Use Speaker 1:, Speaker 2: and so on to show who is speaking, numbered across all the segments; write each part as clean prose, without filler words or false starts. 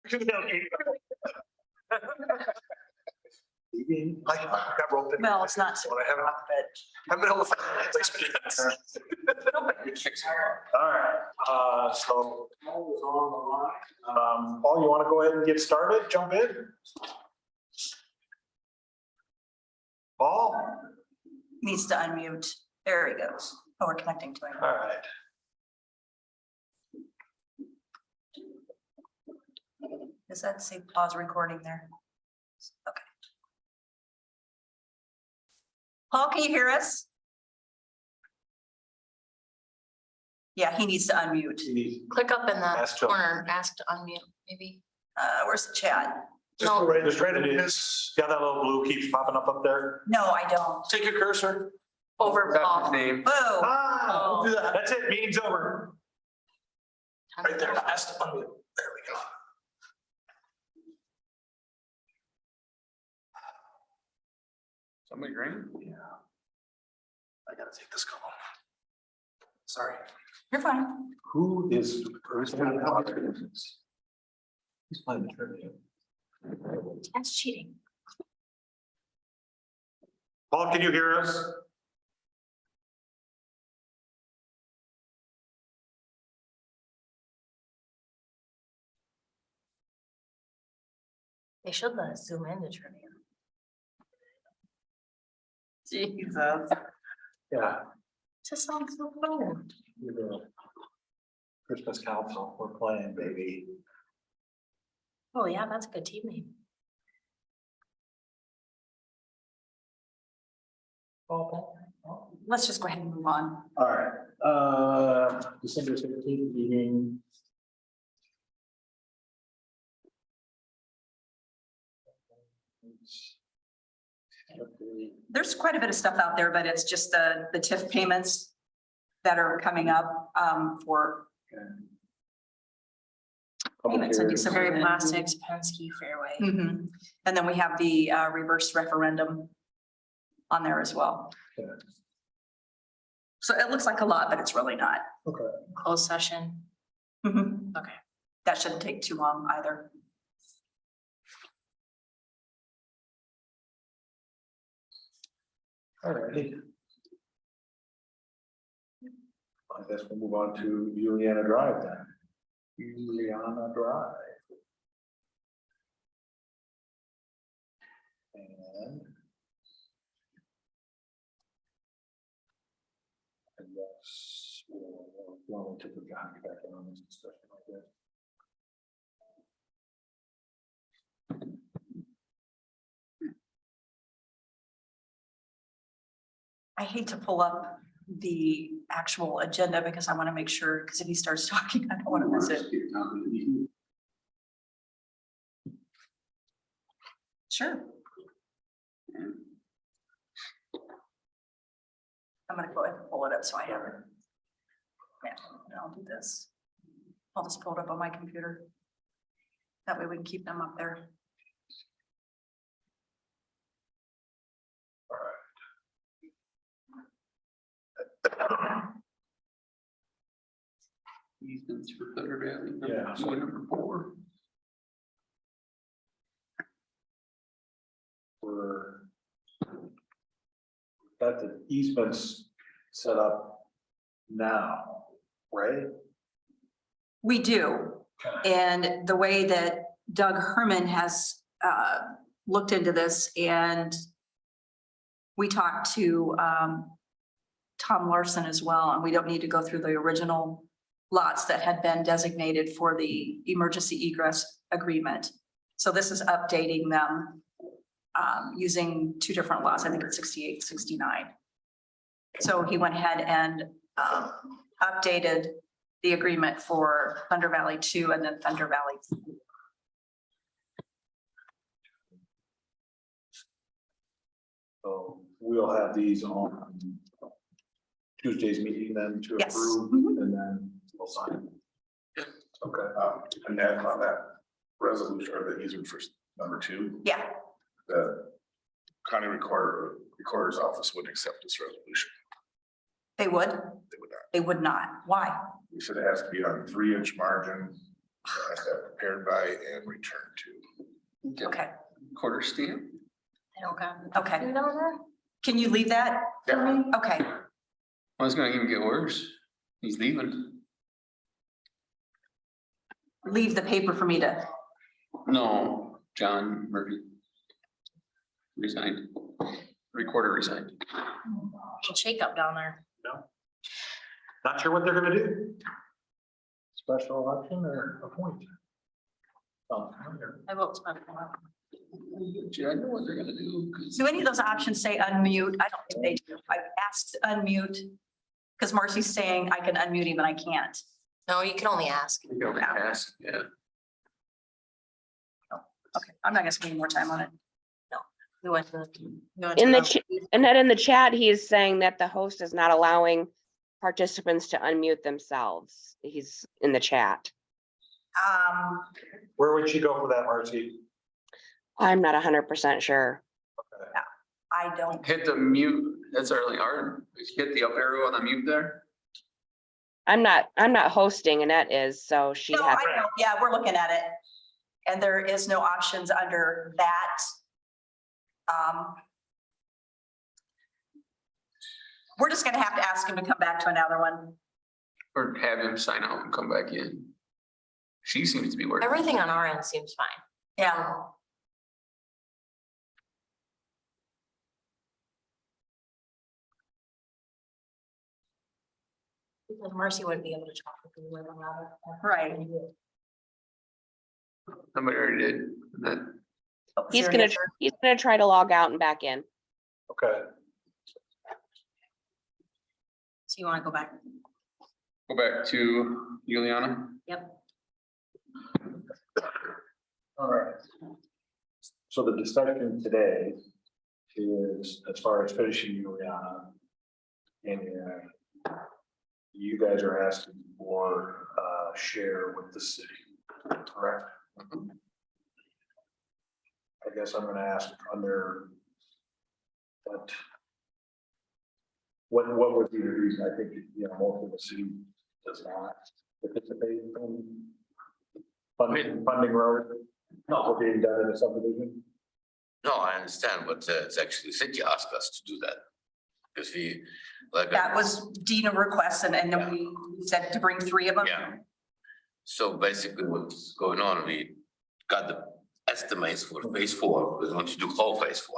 Speaker 1: I got roped in.
Speaker 2: Well, it's not so
Speaker 1: Well, I haven't,
Speaker 2: but
Speaker 1: haven't been able to find a placement yet. All right, so Paul is on the line. Paul, you want to go ahead and get started? Jump in. Paul?
Speaker 2: needs to unmute. There he goes. Oh, we're connecting to him.
Speaker 1: All right.
Speaker 2: Does that say pause recording there? Okay. Paul, can you hear us? Yeah, he needs to unmute.
Speaker 3: Click up in the
Speaker 1: Ask Jill.
Speaker 3: corner, ask to unmute, maybe.
Speaker 2: Where's the chat?
Speaker 1: Just right in his, yeah, that little blue keeps popping up there.
Speaker 2: No, I don't.
Speaker 1: Take your cursor.
Speaker 3: Over Paul.
Speaker 1: Name.
Speaker 2: Whoa,
Speaker 1: Ah, don't do that. That's it. Meeting's over. Right there. Ask to unmute. There we go. Somebody green? Yeah. I gotta take this call. Sorry.
Speaker 2: you're fine.
Speaker 1: Who is? He's playing the trivia.
Speaker 3: That's cheating.
Speaker 1: Paul, can you hear us?
Speaker 3: They should let us zoom into trivia.
Speaker 2: Jesus.
Speaker 1: Yeah.
Speaker 3: Just sounds so fun.
Speaker 1: Christmas Council, we're playing, baby.
Speaker 3: Oh, yeah, that's a good team name.
Speaker 2: Let's just go ahead and move on.
Speaker 1: All right, December 16th meeting.
Speaker 2: There's quite a bit of stuff out there, but it's just the TIF payments that are coming up for payments in December.
Speaker 3: Prairie Plastics, Penske Fairway.
Speaker 2: Mhm. And then we have the reverse referendum on there as well.
Speaker 1: Okay.
Speaker 2: So it looks like a lot, but it's really not.
Speaker 1: Okay.
Speaker 3: Closed session.
Speaker 2: Mhm.
Speaker 3: Okay.
Speaker 2: That shouldn't take too long either.
Speaker 1: All righty. I guess we'll move on to Juliana Drive then. Juliana Drive. And. I guess we'll take a John back in on this discussion like this.
Speaker 2: I hate to pull up the actual agenda because I want to make sure, because if he starts talking, I don't want to miss it. Sure. I'm gonna go ahead and pull it up so I have it. Yeah, and I'll do this. I'll just pull it up on my computer. That way we can keep them up there.
Speaker 4: Easements for Thunder Valley.
Speaker 1: Yeah.
Speaker 4: Number 4.
Speaker 1: We're got the easements set up now, right?
Speaker 2: We do. And the way that Doug Herman has looked into this, and we talked to Tom Larson as well, and we don't need to go through the original lots that had been designated for the emergency egress agreement. So this is updating them using two different lots. I think it's 68, 69. So he went ahead and updated the agreement for Thunder Valley 2 and then Thunder Valley 3.
Speaker 1: So we'll have these on Tuesday's meeting then to
Speaker 2: Yes.
Speaker 1: approve,
Speaker 2: Mhm.
Speaker 1: and then we'll sign. Okay.
Speaker 5: And then on that resolution or the easement for number 2,
Speaker 2: Yeah,
Speaker 5: the county recorder's office wouldn't accept this resolution.
Speaker 2: they would.
Speaker 5: They would not.
Speaker 2: They would not. Why?
Speaker 5: We said it has to be on 3-inch margin Has to have prepared by and returned to.
Speaker 2: Okay,
Speaker 4: Quarter stamp?
Speaker 3: I don't got.
Speaker 2: okay.
Speaker 3: You know that?
Speaker 2: Can you leave that for me? Okay,
Speaker 4: Well, it's gonna even get worse. He's leaving.
Speaker 2: leave the paper for me to,
Speaker 4: No, John Murphy. Resigned. Recorder resigned.
Speaker 3: Shake up down there.
Speaker 1: Not sure what they're gonna do. Special election or appoint?
Speaker 3: I vote special.
Speaker 4: I know what they're gonna do, 'cause
Speaker 2: do any of those options say unmute? I don't think they do. I asked to unmute. Because Marcy's saying I can unmute him and I can't.
Speaker 3: No, you can only ask.
Speaker 4: we can only ask, yeah.
Speaker 2: Okay, I'm not gonna spend any more time on it.
Speaker 3: We went to.
Speaker 6: In the and then in the chat, he's saying that the host is not allowing participants to unmute themselves. He's in the chat.
Speaker 1: Where would you go for that, Marcy?
Speaker 6: I'm not 100% sure.
Speaker 2: I don't,
Speaker 4: Hit the mute, that's our, hit the up arrow on the mute there.
Speaker 6: I'm not hosting, Annette is, so she
Speaker 2: no,
Speaker 6: has.
Speaker 2: I know, yeah, we're looking at it. And there is no options under that. We're just gonna have to ask him to come back to another one.
Speaker 4: Or have him sign out and come back in. She seems to be working.
Speaker 3: Everything on our end seems fine.
Speaker 2: Yeah.
Speaker 3: Because Marcy wouldn't be able to talk if we were allowed.
Speaker 2: Right.
Speaker 4: Somebody already did, and then
Speaker 6: He's gonna try to log out and back in.
Speaker 1: Okay,
Speaker 3: So you want to go back?
Speaker 4: go back to Juliana.
Speaker 3: Yep.
Speaker 1: all right. So the discussion today is as far as finishing Juliana. And you guys are asking for share with the city, correct? I guess I'm gonna ask under what would be the reason? I think, you know, most of the city does not participate in funding road, not being done in a subdivision.
Speaker 7: No, I understand, but it's actually city asked us to do that. Because we, like.
Speaker 2: That was Dina requests and then we said to bring 3 of them.
Speaker 7: Yeah. So basically what's going on, we got the estimates for phase 4, we want to do whole phase 4.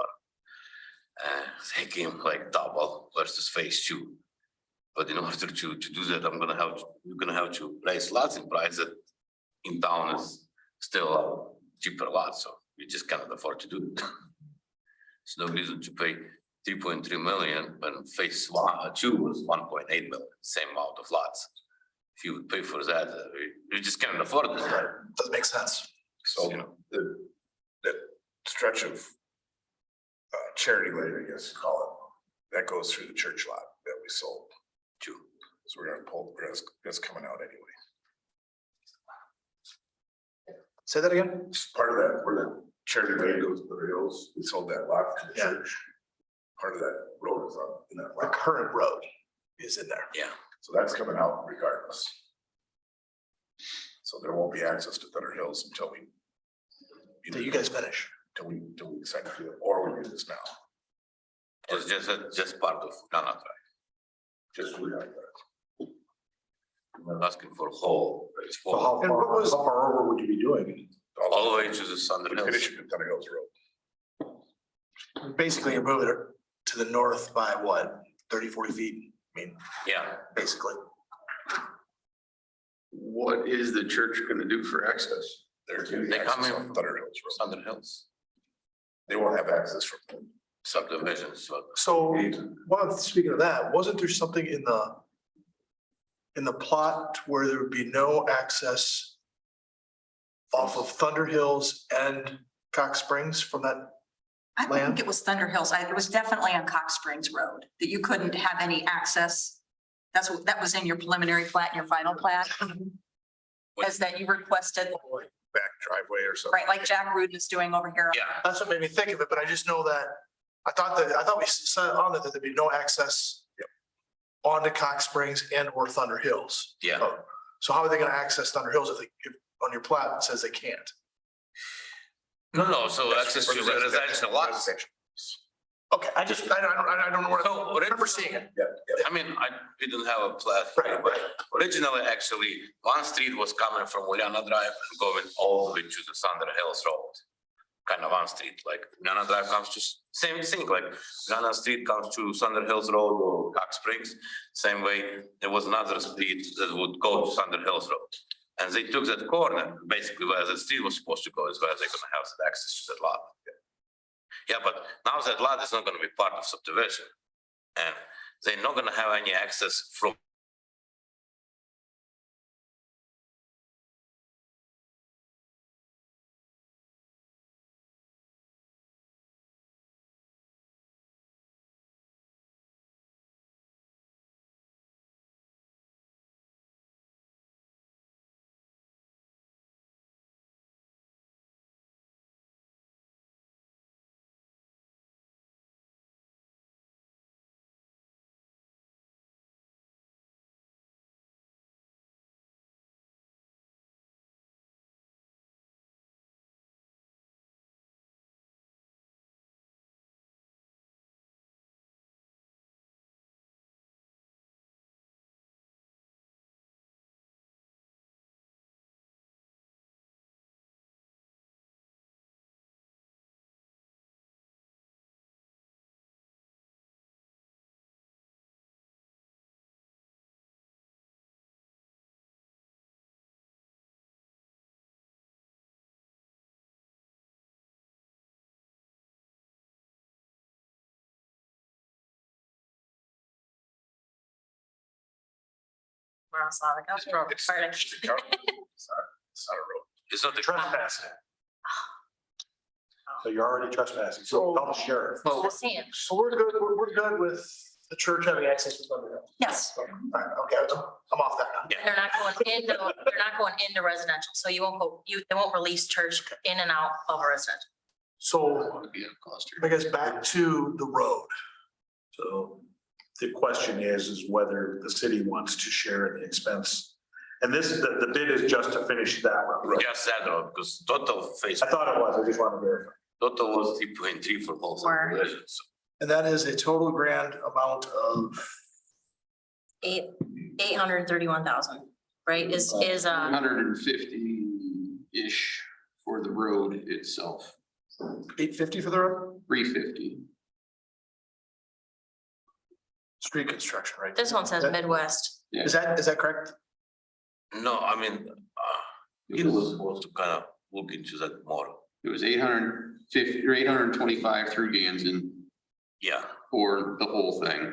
Speaker 7: They came like double versus phase 2. But in order to do that, we're gonna have to raise lots in price that in town is still a cheaper lot, so we just cannot afford to do it. There's no reason to pay 3.3 million when phase 2 was 1.8 million, same amount of lots. If you would pay for that, we just cannot afford it.
Speaker 5: Doesn't make sense. So, you know, that stretch of charity lane, I guess you call it, that goes through the church lot that we sold to. So we're gonna pull the rest, that's coming out anyway.
Speaker 1: Say that again?
Speaker 5: It's part of that, where the charity lane goes to the hills, we sold that lot to the
Speaker 1: Yeah.
Speaker 5: church. Part of that road is on, in that
Speaker 1: The
Speaker 5: lot,
Speaker 1: current road is in there.
Speaker 7: Yeah,
Speaker 5: so that's coming out regardless. So there won't be access to Thunder Hills until we.
Speaker 1: Till you guys finish.
Speaker 5: Till we decide to do it, or we do this now,
Speaker 7: just part of Ghana Drive.
Speaker 5: just we like that.
Speaker 7: We're asking for whole phase
Speaker 1: So
Speaker 7: 4,
Speaker 1: how far over would you be doing?
Speaker 7: all the way to the Thunder
Speaker 5: We
Speaker 7: Hills.
Speaker 5: finish it at Thunder Hills Road.
Speaker 8: Basically, you're moving it to the north by what, 30, 40 feet? I mean,
Speaker 7: Yeah,
Speaker 8: basically.
Speaker 4: What is the church gonna do for access?
Speaker 5: They're getting
Speaker 7: They come
Speaker 5: access
Speaker 7: in
Speaker 5: on Thunder Hills Road.
Speaker 7: Thunder Hills
Speaker 5: They won't have access from.
Speaker 7: subdivision, so
Speaker 8: So, well, speaking of that, wasn't there something in the plot where there would be no access off of Thunder Hills and Cox Springs from that?
Speaker 2: I don't think
Speaker 8: Land?
Speaker 2: it was Thunder Hills. It was definitely on Cox Springs Road that you couldn't have any access. That was in your preliminary plat and your final plat. As that you requested,
Speaker 5: Back driveway or something.
Speaker 2: right, like Jack Rudin is doing over here.
Speaker 7: yeah.
Speaker 8: That's what made me think of it, but I just know that, I thought we said on it that there'd be no access onto Cox Springs and or Thunder Hills.
Speaker 7: Yeah.
Speaker 8: So how are they gonna access Thunder Hills if on your plat that says they can't.
Speaker 7: No, so
Speaker 5: That's
Speaker 7: access
Speaker 5: for
Speaker 7: to
Speaker 5: the
Speaker 7: the residential lots.
Speaker 5: residential.
Speaker 8: Okay, I don't know where,
Speaker 7: So
Speaker 8: I remember seeing it.
Speaker 7: I mean, we didn't have a plan.
Speaker 8: Right, right.
Speaker 7: Originally, actually, one street was coming from Uliana Drive and going all the way to the Thunder Hills Road. Kind of one street, like Uliana Drive comes to same thing, like Uliana Street comes to Thunder Hills Road or Cox Springs. Same way, there was another street that would go to Thunder Hills Road. And they took that corner, basically where the street was supposed to go is where they're gonna have that access to that lot. Yeah, but now that lot is not gonna be part of subdivision. And they're not gonna have any access from
Speaker 3: We're on Slavic.
Speaker 5: It's not a road.
Speaker 7: It's not the
Speaker 1: Trespassing. So you're already trespassing, so tell the sheriff.
Speaker 3: Just saying.
Speaker 8: So we're good with the church having access to Thunder Hill.
Speaker 2: Yes,
Speaker 8: All right, okay, I'm off that now.
Speaker 3: They're not going into residential, so you won't go, they won't release church in and out of a residential.
Speaker 8: So I guess back to the road.
Speaker 1: So the question is whether the city wants to share in the expense. And this, the bid is just to finish that road.
Speaker 7: just that road, because total phase,
Speaker 1: I thought it was, I just wanted to verify.
Speaker 7: total was 3.3 for both
Speaker 3: Where?
Speaker 7: subdivisions.
Speaker 8: And that is a total grand amount of,
Speaker 3: $831,000, right, is
Speaker 4: 150-ish for the road itself,
Speaker 8: $850 for the road,
Speaker 4: 350.
Speaker 8: street construction, right?
Speaker 3: this one says Midwest.
Speaker 8: Is that correct?
Speaker 7: No, I mean, he was supposed to kind of look into that more.
Speaker 4: It was 850 or 825 through Ganson
Speaker 7: Yeah,
Speaker 4: for the whole thing.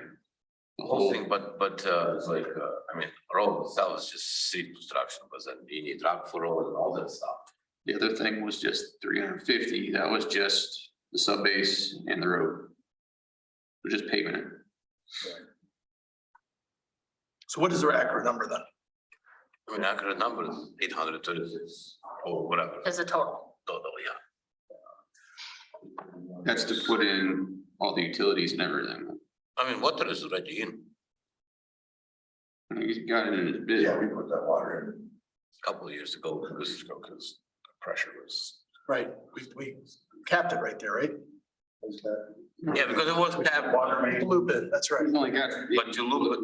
Speaker 4: The
Speaker 7: whole thing, but it's like, I mean, road itself is just street construction, but then you need rock for road and all that stuff.
Speaker 4: The other thing was just 350. That was just the sub base and the road. We're just paving it.
Speaker 8: So what is their accurate number then?
Speaker 7: I mean, accurate number is 836 or whatever,
Speaker 3: Is the total.
Speaker 7: total, yeah.
Speaker 4: That's to put in all the utilities and everything.
Speaker 7: I mean, water is already in
Speaker 4: I mean, he's got it in his bid.
Speaker 5: Yeah, we put that water in
Speaker 7: a couple of years ago.
Speaker 5: because the pressure was.
Speaker 8: Right, we capped it right there, right?
Speaker 7: Yeah, because it was tap
Speaker 1: Water main.
Speaker 8: Loop in, that's right.
Speaker 4: He's only got.
Speaker 7: But you look at-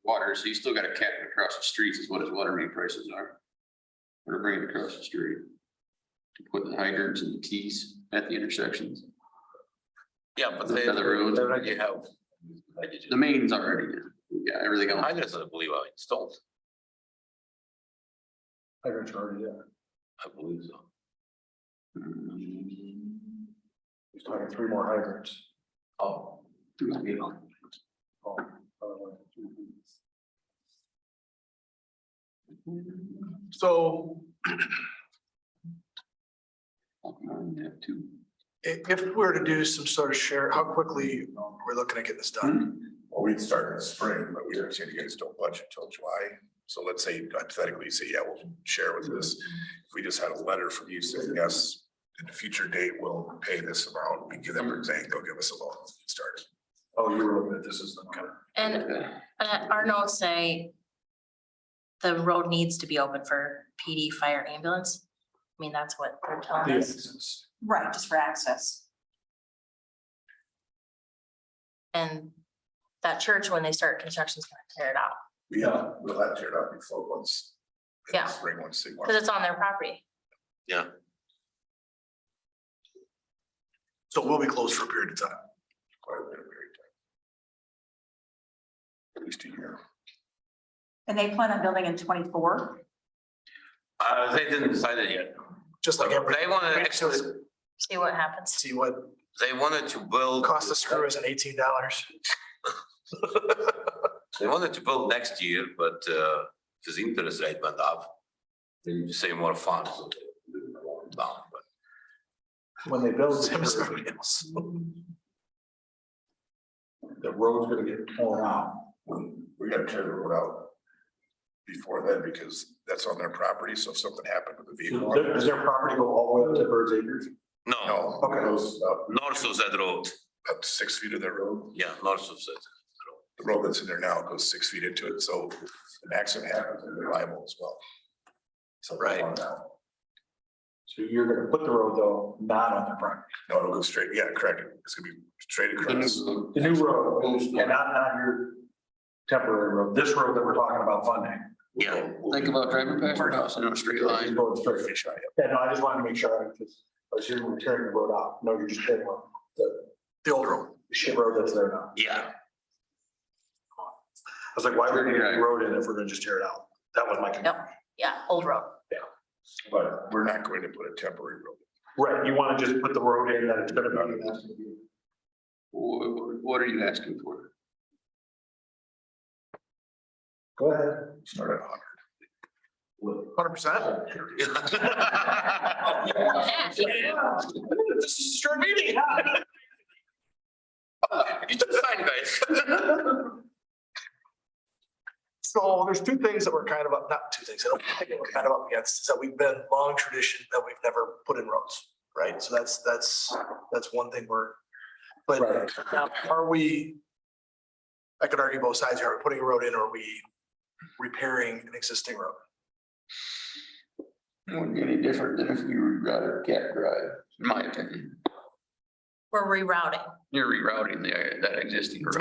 Speaker 4: Water, so you still gotta cap it across the streets is what his water main prices are. Or bring it across the street. To put the hydrants and the Ts at the intersections.
Speaker 7: Yeah, but
Speaker 4: The
Speaker 7: they
Speaker 4: other roads.
Speaker 7: already have.
Speaker 4: The main's already in. Yeah, everything else.
Speaker 7: Hydrants, I believe, are installed.
Speaker 1: Hydrants are already there.
Speaker 7: I believe so.
Speaker 1: He's talking 3 more hydrants.
Speaker 7: Oh.
Speaker 1: Oh,
Speaker 8: So
Speaker 4: Yeah, two.
Speaker 8: if we were to do some sort of share, how quickly we're looking at getting this done?
Speaker 5: Well, we'd start in the spring, but we understand you guys don't budget until July. So let's say hypothetically, you say, yeah, we'll share with this. If we just had a letter from you saying, yes, at a future date, we'll pay this amount, we give them a thing, they'll give us a loan, start.
Speaker 1: Oh, you were looking at this as the kind of.
Speaker 3: And our notes say the road needs to be open for PD, fire, ambulance. I mean, that's what they're telling us.
Speaker 2: Right, just for access.
Speaker 3: And that church, when they start construction, is gonna tear it out,
Speaker 5: Yeah, we'll have to tear it up before once. in the
Speaker 3: Yeah.
Speaker 5: Spring, once they want.
Speaker 3: because it's on their property.
Speaker 7: Yeah,
Speaker 8: So we'll be closed for a period of time.
Speaker 5: Quite a bit of period of time. At least a year.
Speaker 2: And they plan on building in 24.
Speaker 7: they didn't decide it yet.
Speaker 8: Just like every.
Speaker 7: They wanted, actually,
Speaker 3: See what happens.
Speaker 8: See what
Speaker 7: they wanted to build.
Speaker 8: cost of screw is at $18.
Speaker 7: They wanted to build next year, but his interest rate went up. They need to save more funds. So they went down, but
Speaker 1: When they build,
Speaker 8: Same as everybody else.
Speaker 1: the road's gonna get torn out.
Speaker 5: We gotta tear the road out before then, because that's on their property, so if something happened with the vehicle.
Speaker 1: Does their property go all the way up to Bird's Acres?
Speaker 7: no,
Speaker 5: No,
Speaker 1: Okay.
Speaker 5: it goes
Speaker 7: north of that road.
Speaker 5: up to 6 feet of their road.
Speaker 7: Yeah, north of that.
Speaker 5: The road that's in there now goes 6 feet into it, so if an accident happens, they're liable as well. So.
Speaker 7: Right.
Speaker 1: So you're gonna put the road though, not on their property.
Speaker 5: No, it'll go straight, yeah, correct. It's gonna be straight across.
Speaker 1: The new road, and not your temporary road, this road that we're talking about funding.
Speaker 7: Yeah.
Speaker 4: Think about driving past your house in a straight line.
Speaker 1: Going straight.
Speaker 5: Fish eye.
Speaker 1: Yeah, no, I just wanted to make sure, because I was hearing we're tearing the road out. No, you're just tearing up
Speaker 8: The old road.
Speaker 1: the shit road that's there now.
Speaker 7: Yeah,
Speaker 1: I was like, why would we get a road in if we're gonna just tear it out? That was my.
Speaker 3: Yep. Yeah, old road.
Speaker 5: But we're not going to put a temporary road.
Speaker 1: Right, you wanna just put the road in that it's gonna be. and that's gonna be-
Speaker 4: What are you asking for?
Speaker 1: Go ahead.
Speaker 5: Start at 100.
Speaker 8: 100%. This is a short meeting.
Speaker 7: you took fine, guys.
Speaker 8: So there's two things that we're kind of, not two things, I don't think we're kind of up against, is that we've been long tradition that we've never put in roads, right? So that's one thing but
Speaker 1: Right.
Speaker 8: now are we, I could argue both sides here, are we putting a road in or are we repairing an existing road?
Speaker 4: It wouldn't be any different than if you rerouted Cat Drive, in my opinion.
Speaker 3: We're rerouting.
Speaker 4: You're rerouting that existing road.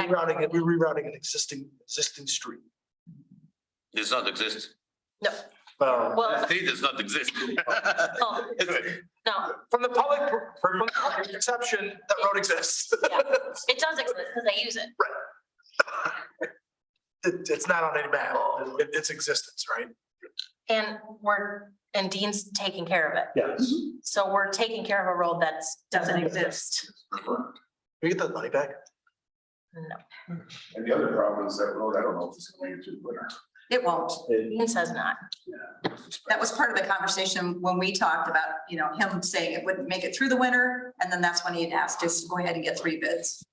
Speaker 8: We're rerouting an existing street.
Speaker 7: Does not exist.
Speaker 3: No,
Speaker 8: Well,
Speaker 3: well,
Speaker 7: Street does not exist.
Speaker 3: no, no,
Speaker 8: from the public perception, that road exists.
Speaker 3: yeah, it does exist because they use it.
Speaker 8: It's not on any map, it's existence, right?
Speaker 3: And Dean's taking care of it.
Speaker 1: Yes.
Speaker 3: So we're taking care of a road that doesn't exist.
Speaker 8: Can we get that money back?
Speaker 3: No,
Speaker 5: And the other problem is that road, I don't know if it's gonna make it to the winter.
Speaker 2: It won't.
Speaker 3: Dean says not.
Speaker 2: That was part of the conversation when we talked about, him saying it wouldn't make it through the winter. And then that's when he had asked us to go ahead and get 3 bids.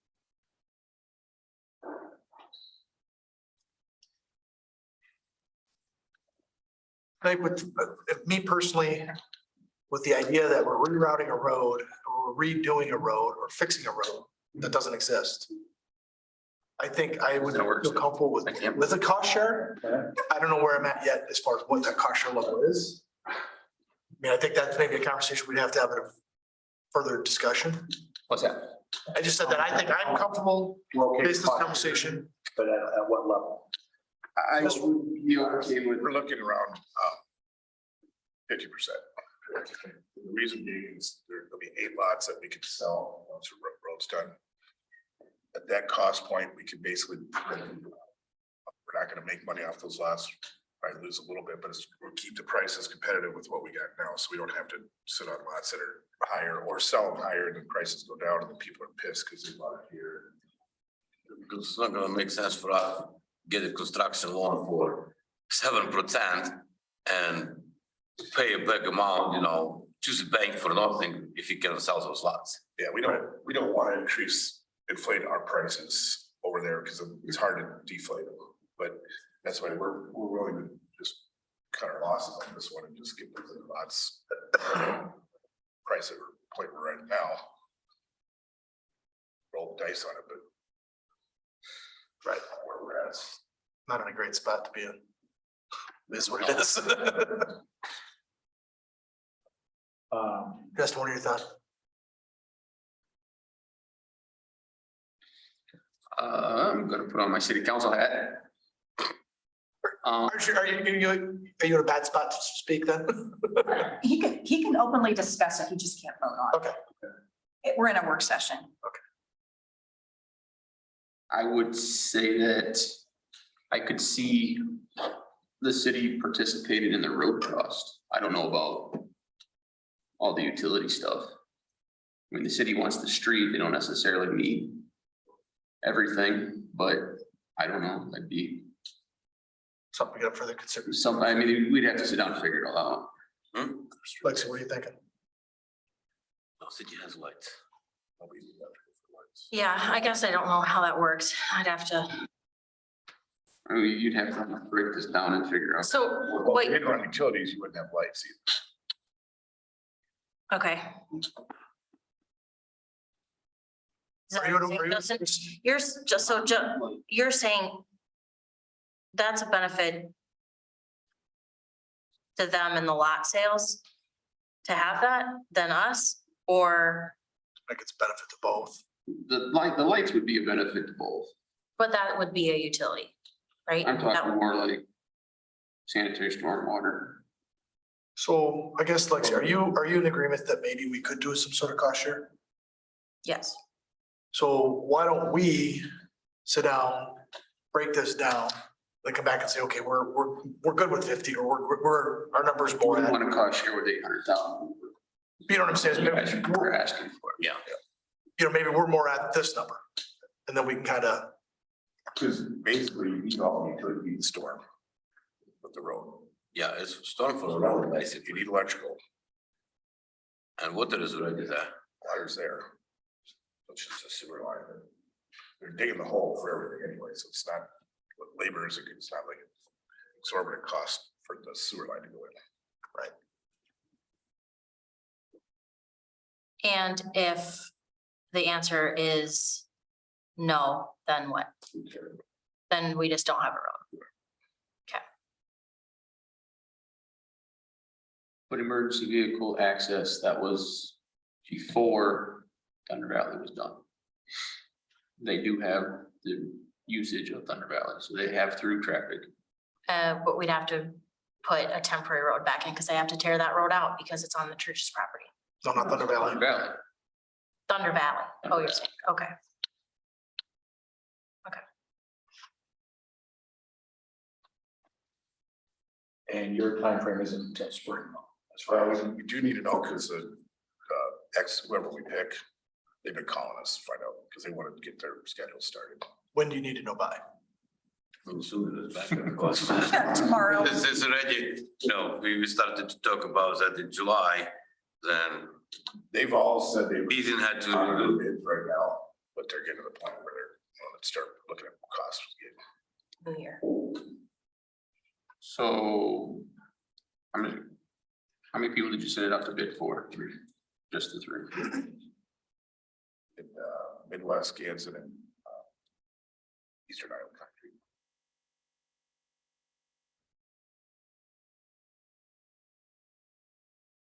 Speaker 8: I think with me personally, with the idea that we're rerouting a road, or redoing a road, or fixing a road that doesn't exist. I think I would
Speaker 4: That works.
Speaker 8: feel comfortable with a cost share.
Speaker 1: Okay.
Speaker 8: I don't know where I'm at yet as far as what that cost share level is. I mean, I think that's maybe a conversation we'd have to have in a further discussion.
Speaker 4: What's that?
Speaker 8: I just said that I think I'm comfortable
Speaker 1: We're okay.
Speaker 8: based
Speaker 1: with
Speaker 8: on this
Speaker 1: five,
Speaker 8: conversation.
Speaker 1: But at what level?
Speaker 5: I would be okay with, we're looking around 50%. The reason being is there'll be 8 lots that we could sell once the road's done. At that cost point, we can basically, we're not gonna make money off those lots, probably lose a little bit, but we'll keep the prices competitive with what we got now, so we don't have to sit on lots that are higher or sell them higher and the prices go down and the people are pissed because they bought it here.
Speaker 7: Because it's not gonna make sense for us to get a construction loan for 7% and pay a big amount, choose a bank for nothing if you can sell those lots.
Speaker 5: Yeah, we don't want to inflate our prices over there because it's hard to deflate them. But that's why we're willing to just cut our losses on this one and just get the lots price at the point we're at now. Roll the dice on it, but right where we're at.
Speaker 8: Not in a great spot to be in. Is what it is. Justin, what are your thoughts?
Speaker 4: I'm gonna put on my city council hat.
Speaker 8: Are you in a bad spot to speak then?
Speaker 2: He can openly discuss it, he just can't vote on it.
Speaker 8: Okay.
Speaker 2: We're in a work session.
Speaker 4: I would say that I could see the city participating in the road trust. I don't know about all the utility stuff. I mean, the city wants the street, they don't necessarily need everything, but I don't know, that'd be
Speaker 8: Something we got further consider.
Speaker 4: something, I mean, we'd have to sit down and figure it all out.
Speaker 8: Lexi, what are you thinking?
Speaker 7: No city has lights.
Speaker 3: Yeah, I guess I don't know how that works. I'd have to,
Speaker 4: I mean, you'd have to break this down and figure out.
Speaker 3: so,
Speaker 5: Well,
Speaker 3: wait,
Speaker 5: if you didn't run utilities, you wouldn't have lights either.
Speaker 3: okay. Is that
Speaker 8: Are you-
Speaker 3: what you're
Speaker 8: are you-
Speaker 3: saying, Justin? You're saying that's a benefit to them in the lot sales to have that than us, or,
Speaker 8: Like it's benefit to both.
Speaker 4: The lights would be a benefit to both.
Speaker 3: but that would be a utility, right?
Speaker 4: I'm
Speaker 3: That
Speaker 4: talking
Speaker 3: would-
Speaker 4: more like sanitary stormwater.
Speaker 8: So I guess Lexi, are you in agreement that maybe we could do some sort of cost share?
Speaker 3: Yes,
Speaker 8: So why don't we sit down, break this down, then come back and say, okay, we're good with 50 or our number's
Speaker 4: We
Speaker 8: more.
Speaker 4: wouldn't
Speaker 8: at-
Speaker 4: want to cost share with 800,000.
Speaker 8: You know what I'm saying? Maybe
Speaker 4: We're asking for.
Speaker 7: Yeah.
Speaker 8: maybe we're more at this number. And then we can kind of,
Speaker 5: Because basically, you need all utility, you need storm. With the road.
Speaker 7: Yeah, it's storm for the road,
Speaker 5: You
Speaker 7: basically,
Speaker 5: need electrical,
Speaker 7: and water is already there.
Speaker 5: water's there. It's just a sewer line. They're digging the hole for everything anyway, so it's not, with laborers, it's not like exorbitant cost for the sewer line to go in.
Speaker 3: and if the answer is no, then what? Then we just don't have a road.
Speaker 4: But emergency vehicle access, that was before Thunder Valley was done. They do have the usage of Thunder Valley, so they have through traffic.
Speaker 3: But we'd have to put a temporary road back in because they have to tear that road out because it's on the church's property.
Speaker 8: no, not Thunder Valley.
Speaker 4: Thunder Valley.
Speaker 3: Thunder Valley. Oh, you're saying, okay.
Speaker 1: And your timeframe isn't until spring. That's
Speaker 5: Well,
Speaker 1: right.
Speaker 5: we do need to know because the whoever we pick, they've been calling us to find out because they want to get their schedule started.
Speaker 8: When do you need to know by?
Speaker 7: Soon as back, of course.
Speaker 2: Tomorrow.
Speaker 7: This is already, we started to talk about that in July, then
Speaker 5: They've all said they.
Speaker 7: Beaton had to.
Speaker 5: Bids right now, but they're getting to the point where they're going to start looking at costs.
Speaker 3: New year.
Speaker 4: So, how many people did you set it up to bid for? Three, just the three.
Speaker 5: In Midwest, Kansas, and Eastern Iowa country.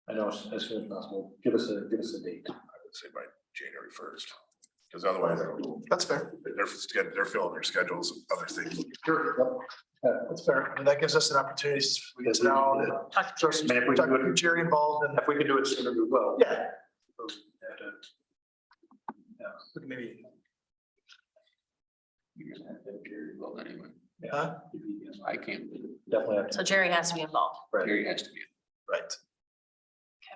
Speaker 1: I know as soon as possible. Give us a date.
Speaker 5: I would say by January 1st, because otherwise
Speaker 8: That's fair.
Speaker 5: they're filling their schedules, and other things.
Speaker 1: Sure. Yep. Yeah,
Speaker 8: That's fair. And that gives us an opportunity. We get down and
Speaker 3: Talk to
Speaker 8: throw some,
Speaker 1: Man, if we
Speaker 8: talk
Speaker 1: do it-
Speaker 8: to Jerry involved and
Speaker 1: If we can do it sooner, we will.
Speaker 8: yeah,
Speaker 1: Yeah.
Speaker 8: we can maybe,
Speaker 4: You're gonna have to have Gary involved anyway.
Speaker 8: huh?
Speaker 4: I can't, do it.
Speaker 1: Definitely have
Speaker 3: So
Speaker 1: to.
Speaker 3: Jerry has to be involved.
Speaker 1: Right.
Speaker 4: Gary has to be.
Speaker 8: Right.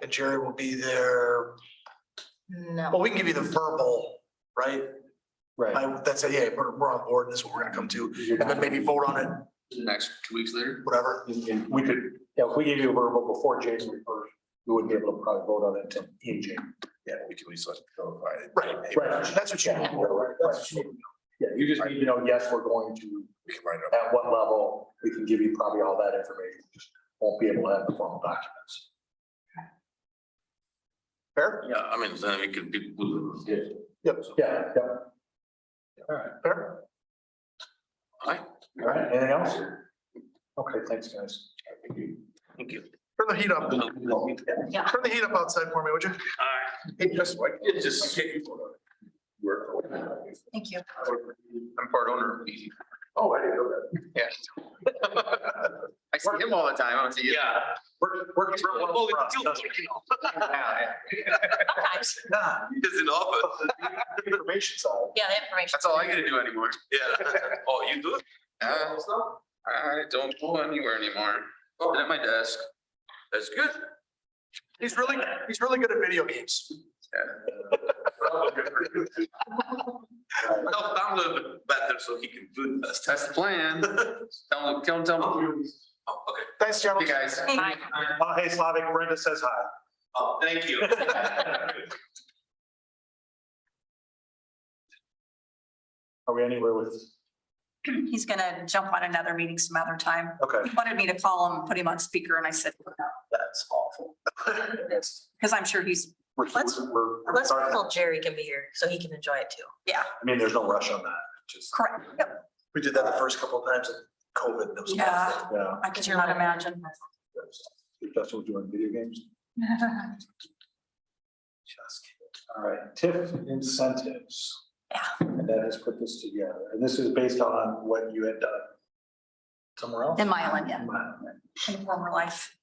Speaker 8: And Jerry will be there.
Speaker 3: No.
Speaker 8: Well, we can give you the verbal, right?
Speaker 1: Right.
Speaker 8: That's it, yeah, we're on board, this is what we're gonna come to, and then maybe vote on it,
Speaker 4: Next 2 weeks later,
Speaker 8: whatever.
Speaker 1: And we could, yeah, if we gave you a verbal before January 1st, we wouldn't be able to probably vote on it until in January.
Speaker 5: Yeah, we can at least let it go by.
Speaker 8: Right,
Speaker 1: Right.
Speaker 8: that's what you need.
Speaker 1: Right.
Speaker 8: That's what you need.
Speaker 1: Yeah, you just need to know, yes, we're going to,
Speaker 5: We can line it up.
Speaker 1: at what level, we can give you probably all that information, just won't be able to have the formal documents.
Speaker 8: Fair?
Speaker 7: Yeah, I mean, then we could be.
Speaker 8: Yep.
Speaker 1: Yeah, yeah. All right,
Speaker 8: Fair?
Speaker 7: Aye.
Speaker 1: all right, anything else? Okay, thanks, guys.
Speaker 7: Thank you.
Speaker 8: Turn the heat up.
Speaker 2: Yeah.
Speaker 8: Turn the heat up outside for me, would you?
Speaker 5: Hey, just like, it's just get you. Work.
Speaker 2: Thank you.
Speaker 4: I'm part owner of Easy.
Speaker 5: Oh, I didn't know that.
Speaker 4: Yeah. I see him all the time. I don't see you.
Speaker 7: Yeah.
Speaker 8: Work real well for us, doesn't it? Yeah.
Speaker 7: It's an office.
Speaker 8: Information side.
Speaker 3: Yeah, the information.
Speaker 4: That's all I gotta do anymore.
Speaker 7: Yeah. Oh, you do?
Speaker 4: I don't go anywhere anymore. Oh, at my desk.
Speaker 7: That's good.
Speaker 8: He's really good at video games.
Speaker 7: I'll download the better so he can do this.
Speaker 4: That's the plan. Tell him.
Speaker 7: Oh, okay.
Speaker 8: Thanks,
Speaker 4: Hey,
Speaker 8: gentlemen.
Speaker 4: guys.
Speaker 2: Hey,
Speaker 8: Hey, Slavic, Brenda says hi.
Speaker 7: Oh, thank you.
Speaker 1: Are we anywhere with,
Speaker 2: he's gonna jump on another meeting some other time.
Speaker 8: Okay.
Speaker 2: He wanted me to call him, put him on speaker, and I said,
Speaker 8: That's awful.
Speaker 2: because I'm sure he's, Let's-
Speaker 3: Let's
Speaker 8: sorry.
Speaker 3: wait till Jerry can be here so he can enjoy it too.
Speaker 2: yeah,
Speaker 8: I mean, there's no rush on that, just.
Speaker 2: correct. Yep.
Speaker 8: We did that the first couple of times of COVID. and it was
Speaker 2: Yeah.
Speaker 8: awful.
Speaker 1: yeah,
Speaker 2: I could not imagine.
Speaker 1: that's what we're doing, video games? Just kidding. All right, TIF incentives.
Speaker 2: Yeah.
Speaker 1: And that has put this together, and this is based on what you had done somewhere else?
Speaker 2: In Mylan, yeah,
Speaker 1: Mylan.
Speaker 2: in former life.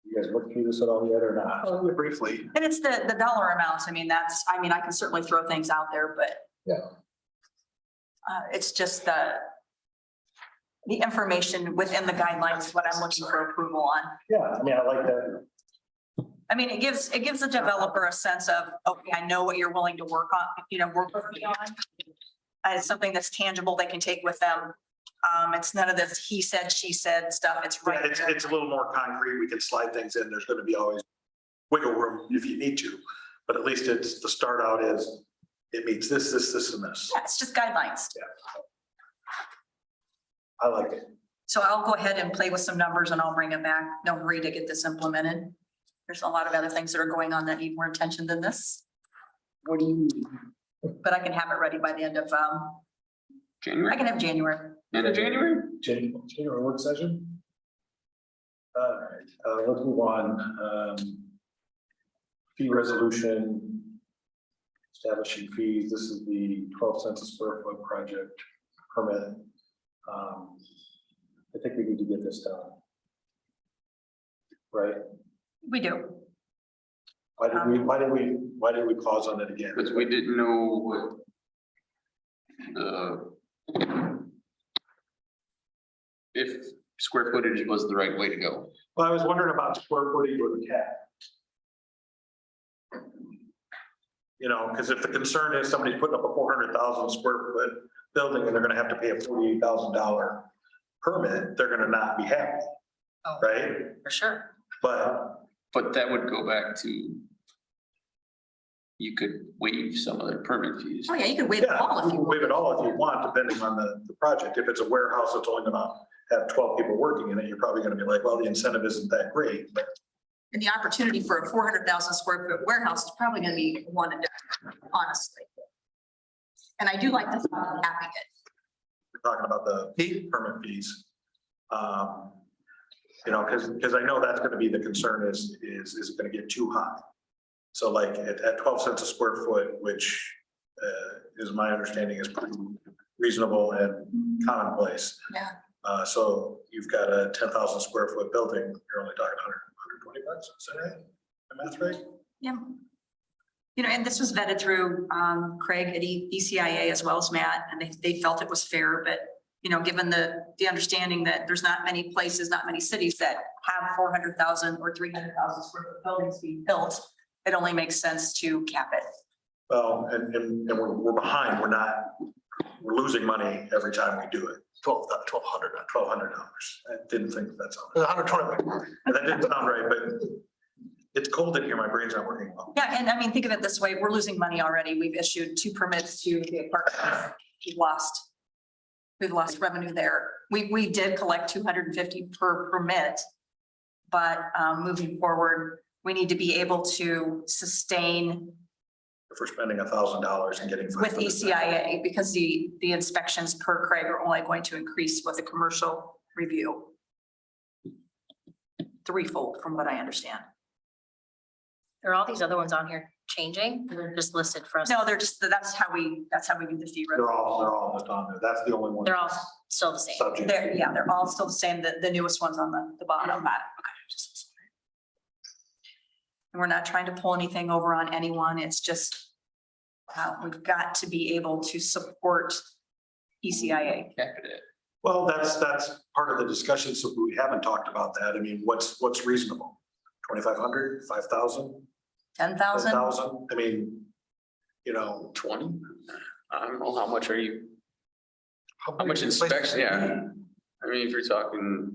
Speaker 1: You guys looked through this at all yet or not?
Speaker 8: Only briefly.
Speaker 2: And it's the dollar amounts. I mean, I can certainly throw things out there, but.
Speaker 1: Yeah.
Speaker 2: It's just the information within the guidelines is what I'm looking for approval on.
Speaker 1: Yeah, I mean, I like that.
Speaker 2: I mean, it gives the developer a sense of, okay, I know what you're willing to work on, work with me on. It's something that's tangible they can take with them. It's none of this he said, she said stuff. It's
Speaker 8: Yeah,
Speaker 2: right
Speaker 8: it's
Speaker 2: there.
Speaker 8: a little more concrete. We can slide things in. There's gonna be always wiggle room if you need to. But at least it's, the start out is, it meets this, and this.
Speaker 2: Yeah, it's just guidelines.
Speaker 1: I like it.
Speaker 2: So I'll go ahead and play with some numbers and I'll bring it back. No hurry to get this implemented. There's a lot of other things that are going on that need more attention than this.
Speaker 1: What do you?
Speaker 2: But I can have it ready by the end of, I
Speaker 4: January,
Speaker 2: can have January.
Speaker 4: end of January?
Speaker 1: January work session? All right, let's move on. Fee resolution. Establishing fees. This is the 12 cents a square foot project permit. I think we need to get this done. Right?
Speaker 2: We do.
Speaker 1: Why did we pause on it again?
Speaker 4: Because we didn't know what if square footage was the right way to go.
Speaker 1: Well, I was wondering about square footage with a cap. You know, because if the concern is somebody's putting up a 400,000 square foot building and they're gonna have to pay a $48,000 permit, they're gonna not be happy.
Speaker 3: Oh.
Speaker 1: Right?
Speaker 3: For sure.
Speaker 4: But that would go back to you could waive some of their permit fees.
Speaker 2: Oh, yeah, you could wait it
Speaker 1: Yeah,
Speaker 2: all
Speaker 1: you
Speaker 2: if you
Speaker 1: can
Speaker 2: want.
Speaker 1: waive it all if you want, depending on the project. If it's a warehouse that's only gonna have 12 people working in it, you're probably gonna be like, well, the incentive isn't that great, but
Speaker 2: And the opportunity for a 400,000 square foot warehouse is probably gonna be one and done, honestly. And I do like the thought of having it.
Speaker 1: we're talking about the permit fees. You know, because I know that's gonna be the concern is it gonna get too high? So like at 12 cents a square foot, which is my understanding is pretty reasonable and commonplace.
Speaker 2: Yeah.
Speaker 1: So you've got a 10,000 square foot building, you're only talking 120 bucks, is that right? My math right?
Speaker 2: Yeah. And this was vetted through Craig at ECIA as well as Matt, and they felt it was fair, but given the understanding that there's not many places, not many cities that have 400,000 or 300,000 square foot buildings being built, it only makes sense to cap it.
Speaker 1: Well, and we're behind, we're losing money every time we do it. $1,200. I didn't think that sounded.
Speaker 8: 120.
Speaker 1: That didn't sound right, but it's cold in here, my brain's not working well.
Speaker 2: Yeah, and I mean, think of it this way, we're losing money already. We've issued 2 permits to the apartment. We've lost revenue there. We did collect 250 per permit. But moving forward, we need to be able to sustain
Speaker 1: If we're spending $1,000 and getting.
Speaker 2: with ECIA because the inspections per Craig are only going to increase with a commercial review. threefold from what I understand.
Speaker 3: There are all these other ones on here changing, they're just listed for us.
Speaker 2: No, they're just, that's how we do the fee.
Speaker 1: They're all just on there. That's the only one.
Speaker 3: They're all still the same.
Speaker 1: Subject.
Speaker 2: They're all still the same, the newest ones on the bottom. Okay. And we're not trying to pull anything over on anyone. It's just, we've got to be able to support E ECIA.
Speaker 4: Candidate.
Speaker 1: Well, that's part of the discussion, so we haven't talked about that. I mean, what's reasonable? 2,500, 5,000,
Speaker 2: 10,000?
Speaker 1: 10,000? I mean, you know,
Speaker 4: 20? I don't know, how much are you, how much
Speaker 8: big is the place?
Speaker 4: inspection, yeah, I mean, if you're talking,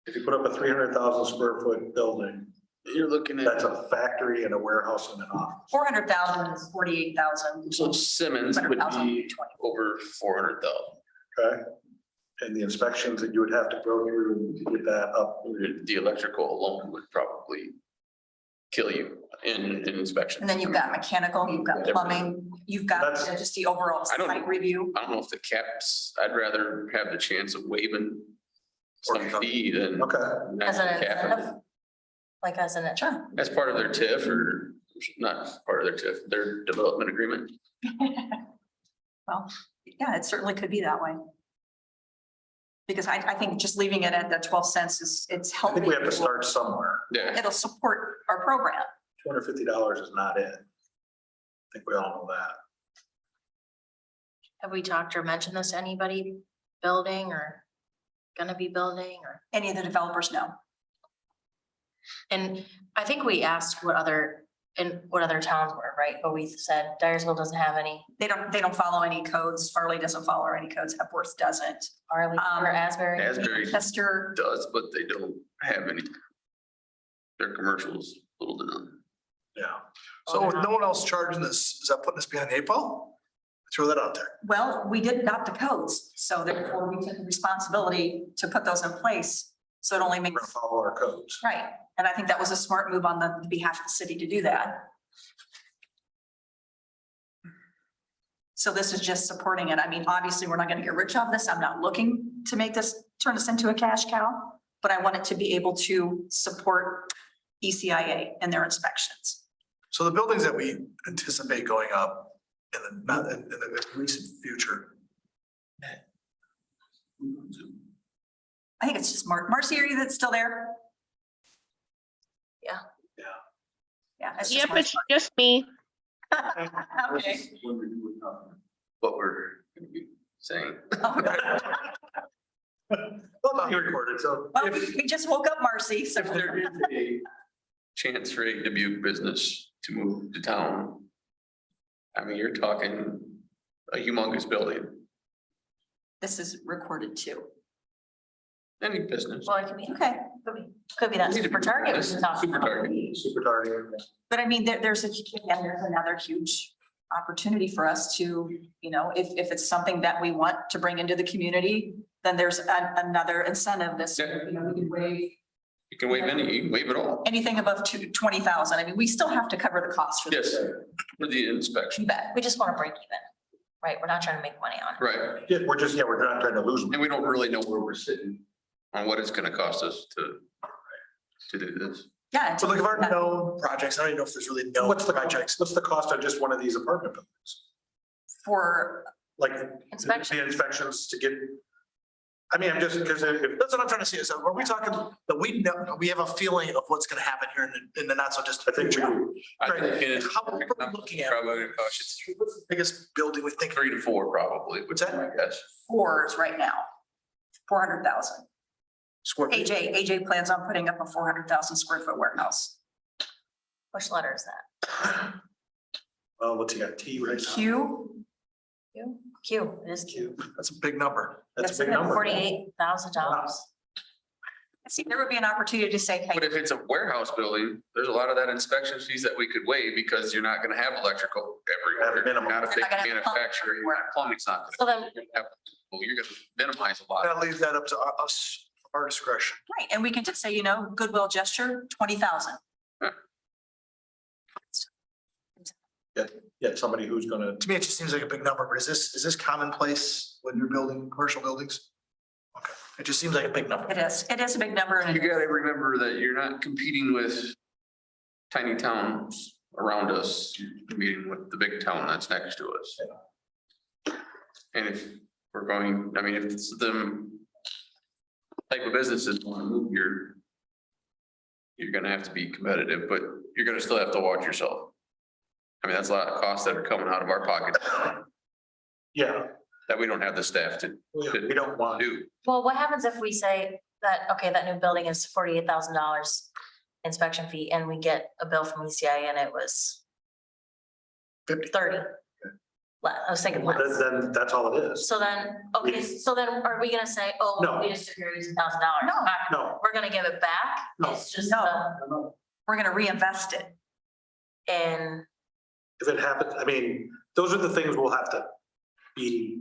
Speaker 1: if you put up a 300,000 square foot building,
Speaker 4: you're looking
Speaker 1: that's
Speaker 4: at,
Speaker 1: a factory and a warehouse and an office.
Speaker 2: 400,000 is 48,000.
Speaker 4: so Simmons would
Speaker 2: 100,000,
Speaker 4: be
Speaker 2: 20.
Speaker 4: over 400,000.
Speaker 1: Okay? And the inspections that you would have to go through to get that up.
Speaker 4: The electrical alone would probably kill you in inspection.
Speaker 2: And then you've got mechanical, you've got plumbing, you've got
Speaker 1: That's-
Speaker 2: just the overall
Speaker 4: I don't-
Speaker 2: site review.
Speaker 4: I don't know if the caps, I'd rather have the chance of waiving some fee than.
Speaker 1: Okay,
Speaker 3: As an
Speaker 4: cap it.
Speaker 3: incentive? Like as an,
Speaker 2: Sure.
Speaker 4: As part of their TIF or not part of their TIF, their development agreement.
Speaker 2: Well, yeah, it certainly could be that way. Because I think just leaving it at the 12 cents is, it's
Speaker 1: I
Speaker 2: helping.
Speaker 1: think we have to start somewhere.
Speaker 4: Yeah,
Speaker 2: It'll support our program.
Speaker 1: $250 is not it. I think we all know that.
Speaker 3: have we talked or mentioned this to anybody building or gonna be building or?
Speaker 2: Any of the developers know.
Speaker 3: And I think we asked what other towns were, right? But we said Dyersville doesn't have any,
Speaker 2: They don't follow any codes. Farley doesn't follow any codes. Hepworth doesn't.
Speaker 3: Arlene or Asbury.
Speaker 4: Asbury
Speaker 2: Chester,
Speaker 4: does, but they don't have any. Their commercials, little to none.
Speaker 1: Yeah.
Speaker 8: So with no one else charging this, is that putting us behind the eight ball? Throw that out there.
Speaker 2: well, we did adopt the codes, so therefore we took the responsibility to put those in place. So it only
Speaker 1: We're gonna
Speaker 2: makes,
Speaker 1: follow our codes.
Speaker 2: right. And I think that was a smart move on the behalf of the city to do that. So this is just supporting it. I mean, obviously, we're not gonna get rich off this. I'm not looking to make this, turn this into a cash cow. But I want it to be able to support E ECIA and their inspections.
Speaker 8: So the buildings that we anticipate going up in the, not in the recent future,
Speaker 2: I think it's just Marcy, are you that's still there?
Speaker 3: Yeah.
Speaker 1: Yeah.
Speaker 2: Yeah. it's just
Speaker 6: Yep,
Speaker 2: Marcy.
Speaker 6: it's just me.
Speaker 2: Okay.
Speaker 4: What we're gonna be saying.
Speaker 1: Well, you recorded, so.
Speaker 2: Well,
Speaker 1: if-
Speaker 2: we just woke up Marcy, so.
Speaker 4: If there is a chance for a Dubuque business to move to town, I mean, you're talking a humongous building,
Speaker 2: This is recorded too.
Speaker 4: any business.
Speaker 3: Well, it could be,
Speaker 2: Okay.
Speaker 3: could be that
Speaker 4: Need to be
Speaker 3: super target.
Speaker 4: this
Speaker 3: we're
Speaker 4: is
Speaker 3: talking
Speaker 4: super
Speaker 3: about.
Speaker 4: target.
Speaker 1: Super target.
Speaker 2: But I mean, there's another huge opportunity for us to, if it's something that we want to bring into the community, then there's another incentive this,
Speaker 4: Yeah.
Speaker 2: we can waive
Speaker 4: You can waive any, you can waive it all.
Speaker 2: anything above 20,000. I mean, we still have to cover the cost for this.
Speaker 4: Yes, for the inspection,
Speaker 2: You bet.
Speaker 3: We just want to break even, right? We're not trying to make money on it.
Speaker 4: right?
Speaker 1: Yeah, we're not trying to lose them.
Speaker 4: And we don't really know where we're sitting on what it's gonna cost us to do this.
Speaker 2: Yeah.
Speaker 8: so like if our known projects, I don't even know if there's really known
Speaker 1: What's the
Speaker 8: projects.
Speaker 1: What's the cost of just one of these apartment buildings?
Speaker 2: For,
Speaker 1: Like
Speaker 3: Inspection.
Speaker 1: the inspections to get. I mean, I'm just, because if,
Speaker 8: That's what I'm trying to see, is that are we talking that we know, we have a feeling of what's gonna happen here in the not so distant
Speaker 1: I think we
Speaker 8: future?
Speaker 1: do.
Speaker 4: I
Speaker 8: Right.
Speaker 4: think it-
Speaker 8: How are we looking at?
Speaker 4: Probably gonna cost you
Speaker 8: What's the biggest building we think?
Speaker 4: 3 to 4 probably,
Speaker 8: What's
Speaker 4: which
Speaker 8: that?
Speaker 4: I guess.
Speaker 2: fours right now, 400,000.
Speaker 8: Square feet?
Speaker 2: AJ plans on putting up a 400,000 square foot warehouse.
Speaker 3: Which letter is that?
Speaker 1: Well, what's he got, T right now?
Speaker 2: Q,
Speaker 3: Q, it is Q.
Speaker 8: That's a big number.
Speaker 1: That's a big number.
Speaker 3: $48,000.
Speaker 2: see, there would be an opportunity to say,
Speaker 4: But
Speaker 2: hey,
Speaker 4: if it's a warehouse building, there's a lot of that inspection fees that we could waive because you're not gonna have electrical
Speaker 1: Have a
Speaker 4: everywhere.
Speaker 1: minimum.
Speaker 4: Not a
Speaker 2: You're
Speaker 4: big
Speaker 2: not gonna have plumbing
Speaker 4: manufacturer,
Speaker 2: everywhere.
Speaker 4: plumbing's not.
Speaker 3: So
Speaker 4: gonna
Speaker 3: then,
Speaker 4: have- Well, you're gonna minimize a lot.
Speaker 8: That leaves that up to us, our discretion.
Speaker 2: right, and we can just say, goodwill gesture, 20,000.
Speaker 1: Yeah, somebody who's gonna,
Speaker 8: To me, it just seems like a big number, but is this commonplace when you're building commercial buildings? Okay, It just seems like a big number.
Speaker 2: It is a big number. And
Speaker 4: You gotta remember that you're not competing with tiny towns around us, you're competing with the big town that's next to us. And if we're going, I mean, if it's them type of businesses want to move here, you're gonna have to be competitive, but you're gonna still have to watch yourself. I mean, that's a lot of costs that are coming out of our pocket
Speaker 8: Yeah,
Speaker 4: that we don't have the staff to
Speaker 8: we don't want.
Speaker 4: do.
Speaker 3: Well, what happens if we say that, okay, that new building is $48,000 inspection fee and we get a bill from ECI and it was
Speaker 8: 50.
Speaker 3: 30? I was thinking less.
Speaker 8: Then that's all it is.
Speaker 3: So then, okay, so then are we gonna say, oh,
Speaker 8: No.
Speaker 3: we just took your $18,000?
Speaker 8: No.
Speaker 3: We're gonna give it back?
Speaker 8: No.
Speaker 3: It's just
Speaker 2: No. We're gonna reinvest it.
Speaker 3: in,
Speaker 8: If it happens, I mean, those are the things we'll have to be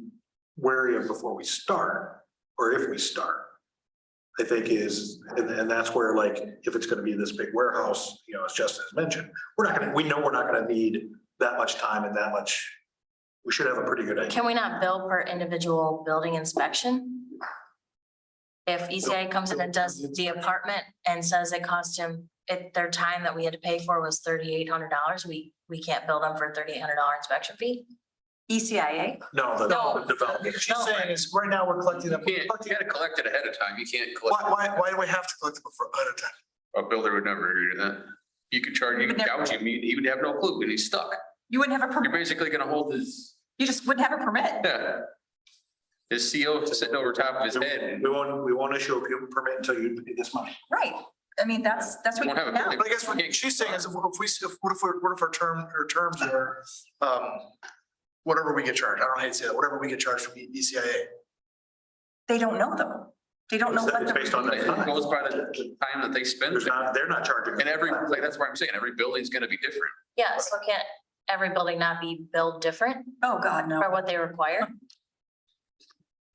Speaker 8: wary of before we start, or if we start. I think is, and that's where like, if it's gonna be this big warehouse, you know, as Justin has mentioned, we know we're not gonna need that much time and that much. We should have a pretty good idea.
Speaker 3: can we not bill per individual building inspection? If ECI comes in and does the apartment and says it cost him, their time that we had to pay for was $3,800, we can't bill them for a $3,800 inspection fee?
Speaker 2: ECIA.
Speaker 8: No, the
Speaker 3: No.
Speaker 8: development.
Speaker 3: She's saying
Speaker 8: is, right now, we're collecting them.
Speaker 4: You gotta collect it ahead of time. You can't collect,
Speaker 8: Why do we have to collect them before, ahead of time?
Speaker 4: a builder would never agree to that. You could charge, you could gouge him, he would have no clue and he's stuck.
Speaker 2: You wouldn't have a
Speaker 4: You're
Speaker 2: permit.
Speaker 4: basically gonna hold his,
Speaker 2: You just wouldn't have a permit.
Speaker 4: yeah. His CO sitting over top of his head and
Speaker 8: We won't issue a permit until you pay this money.
Speaker 2: Right. I mean, that's what
Speaker 4: won't have a
Speaker 2: you now.
Speaker 4: building.
Speaker 8: But I guess what she's saying is, what if our terms are, whatever we get charged, I don't know how to say that, whatever we get charged from ECIA.
Speaker 2: They don't know though. They don't know what
Speaker 8: It's based on
Speaker 4: it
Speaker 8: that.
Speaker 4: goes by the time that they spend.
Speaker 8: They're not charging.
Speaker 4: And every, like, that's why I'm saying, every building's gonna be different.
Speaker 3: Yeah, so can't every building not be billed different
Speaker 2: Oh, God, no.
Speaker 3: for what they require?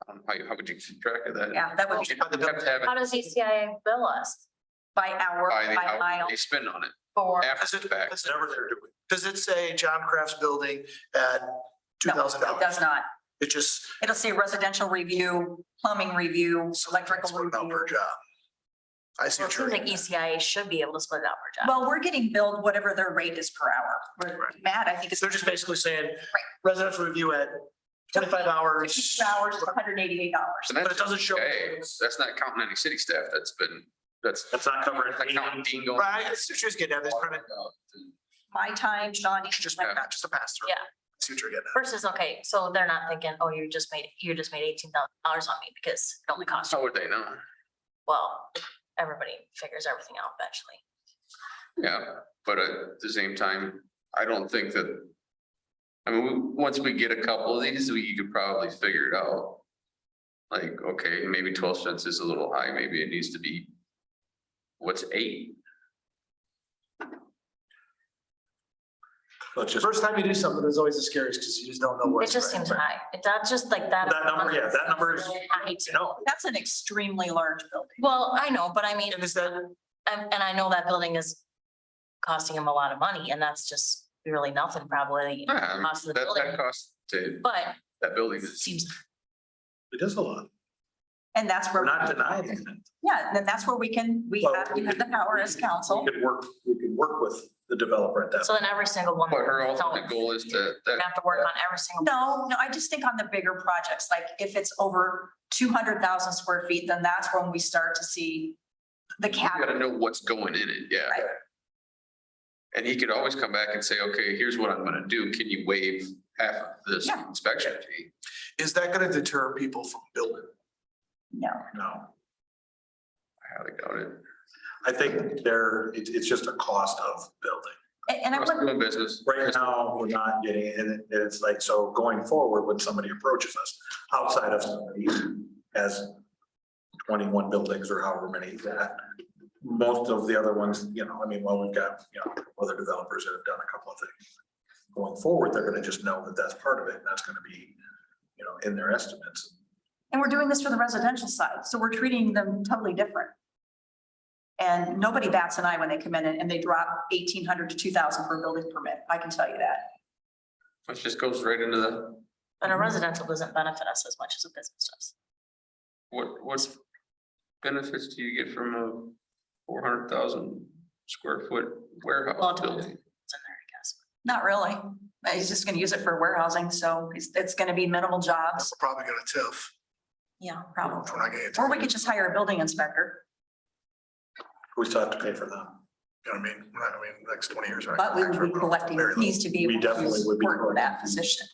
Speaker 4: How would you keep track of that?
Speaker 2: Yeah, that would be
Speaker 4: You'd have to have it
Speaker 3: How does ECI bill us
Speaker 2: by hour,
Speaker 4: by the
Speaker 2: by
Speaker 4: hour
Speaker 2: mile.
Speaker 4: they spend on it
Speaker 3: for?
Speaker 4: after the fact.
Speaker 8: It's never there, do we? Does it say John Craft's building at
Speaker 2: No, it does not.
Speaker 8: It just,
Speaker 2: It'll say residential review, plumbing review,
Speaker 8: it's
Speaker 2: electrical
Speaker 8: split out per
Speaker 2: review.
Speaker 8: job. I see
Speaker 3: Well,
Speaker 8: what
Speaker 3: it
Speaker 8: you're
Speaker 3: seems like
Speaker 8: saying.
Speaker 3: ECIA should be able to split it out per job.
Speaker 2: Well, we're getting billed whatever their rate is per hour.
Speaker 8: Right.
Speaker 2: Matt, I think it's.
Speaker 8: They're just basically saying residential review at 25 hours.
Speaker 2: 52 hours for $188.
Speaker 4: And
Speaker 8: But it doesn't show.
Speaker 4: Hey, that's not counting any city staff that's
Speaker 8: not covering.
Speaker 4: that's not counting Dean going.
Speaker 8: Right, it's just getting at this kind of,
Speaker 2: My time, Sean.
Speaker 8: just a pass through.
Speaker 3: Yeah.
Speaker 8: See what you're getting at.
Speaker 3: Versus, okay, so they're not thinking, oh, you just made $18,000 on me because it only cost you.
Speaker 4: How would they know?
Speaker 3: Well, everybody figures everything out eventually.
Speaker 4: Yeah, but at the same time, I don't think that. I mean, once we get a couple of these, we could probably figure it out. Like, okay, maybe 12 cents is a little high, maybe it needs to be. What's 8?
Speaker 8: But just. First time you do something, it's always the scariest because you just don't know what.
Speaker 3: It just seems high. That's just like that.
Speaker 8: That number, yeah, that number is,
Speaker 3: High too.
Speaker 8: no.
Speaker 2: That's an extremely large building.
Speaker 3: Well, I know, but I mean,
Speaker 8: And is that,
Speaker 3: and I know that building is costing him a lot of money and that's just really nothing probably.
Speaker 4: Yeah,
Speaker 3: Cost of the
Speaker 4: that
Speaker 3: building.
Speaker 4: cost to,
Speaker 3: But
Speaker 4: that building
Speaker 3: it
Speaker 4: is.
Speaker 3: seems,
Speaker 8: it is a lot.
Speaker 2: And that's where.
Speaker 8: We're not denying it.
Speaker 2: Yeah, then that's where we have the power as council.
Speaker 8: We could work with the developer at that.
Speaker 3: so then every single one.
Speaker 4: But her
Speaker 3: So
Speaker 4: ultimate goal is to,
Speaker 3: we
Speaker 4: that,
Speaker 3: have to work on every single.
Speaker 2: No, I just think on the bigger projects, like if it's over 200,000 square feet, then that's when we start to see the
Speaker 4: you
Speaker 2: cap.
Speaker 4: gotta know what's going in it, yeah.
Speaker 2: Right.
Speaker 4: And he could always come back and say, okay, here's what I'm gonna do, can you waive half of this
Speaker 2: Yeah.
Speaker 4: inspection fee?
Speaker 8: Is that gonna deter people from building?
Speaker 2: No,
Speaker 8: No.
Speaker 4: I highly doubt it.
Speaker 8: I think it's just a cost of building.
Speaker 2: and I
Speaker 4: Cost of
Speaker 2: would,
Speaker 4: doing business.
Speaker 8: Right now, we're not getting, and it's like, so going forward, when somebody approaches us outside of somebody has 21 buildings or however many that, most of the other ones, you know, I mean, well, we've got, you know, other developers that have done a couple of things. Going forward, they're gonna just know that that's part of it, and that's gonna be, you know, in their estimates.
Speaker 2: and we're doing this for the residential side, so we're treating them totally different. And nobody bats an eye when they come in and they drop 1,800 to 2,000 for a building permit. I can tell you that.
Speaker 4: It just goes right into the,
Speaker 3: But a residential doesn't benefit us as much as a business does.
Speaker 4: what's, benefits do you get from a 400,000 square foot warehouse
Speaker 3: Well,
Speaker 4: building?
Speaker 3: it's in there, I guess.
Speaker 2: Not really. He's just gonna use it for warehousing, so it's gonna be minimal jobs,
Speaker 8: We're probably gonna TIF.
Speaker 3: Yeah.
Speaker 2: probably.
Speaker 8: We're not gonna.
Speaker 2: Or we could just hire a building inspector,
Speaker 1: We still have to pay for them.
Speaker 8: You know what I mean? We're not, the next 20 years. we're not
Speaker 2: but we
Speaker 8: gonna
Speaker 2: would be
Speaker 8: tax
Speaker 2: collecting
Speaker 8: very little.
Speaker 2: fees to be
Speaker 1: We
Speaker 2: able to
Speaker 1: definitely would be.
Speaker 2: support that position.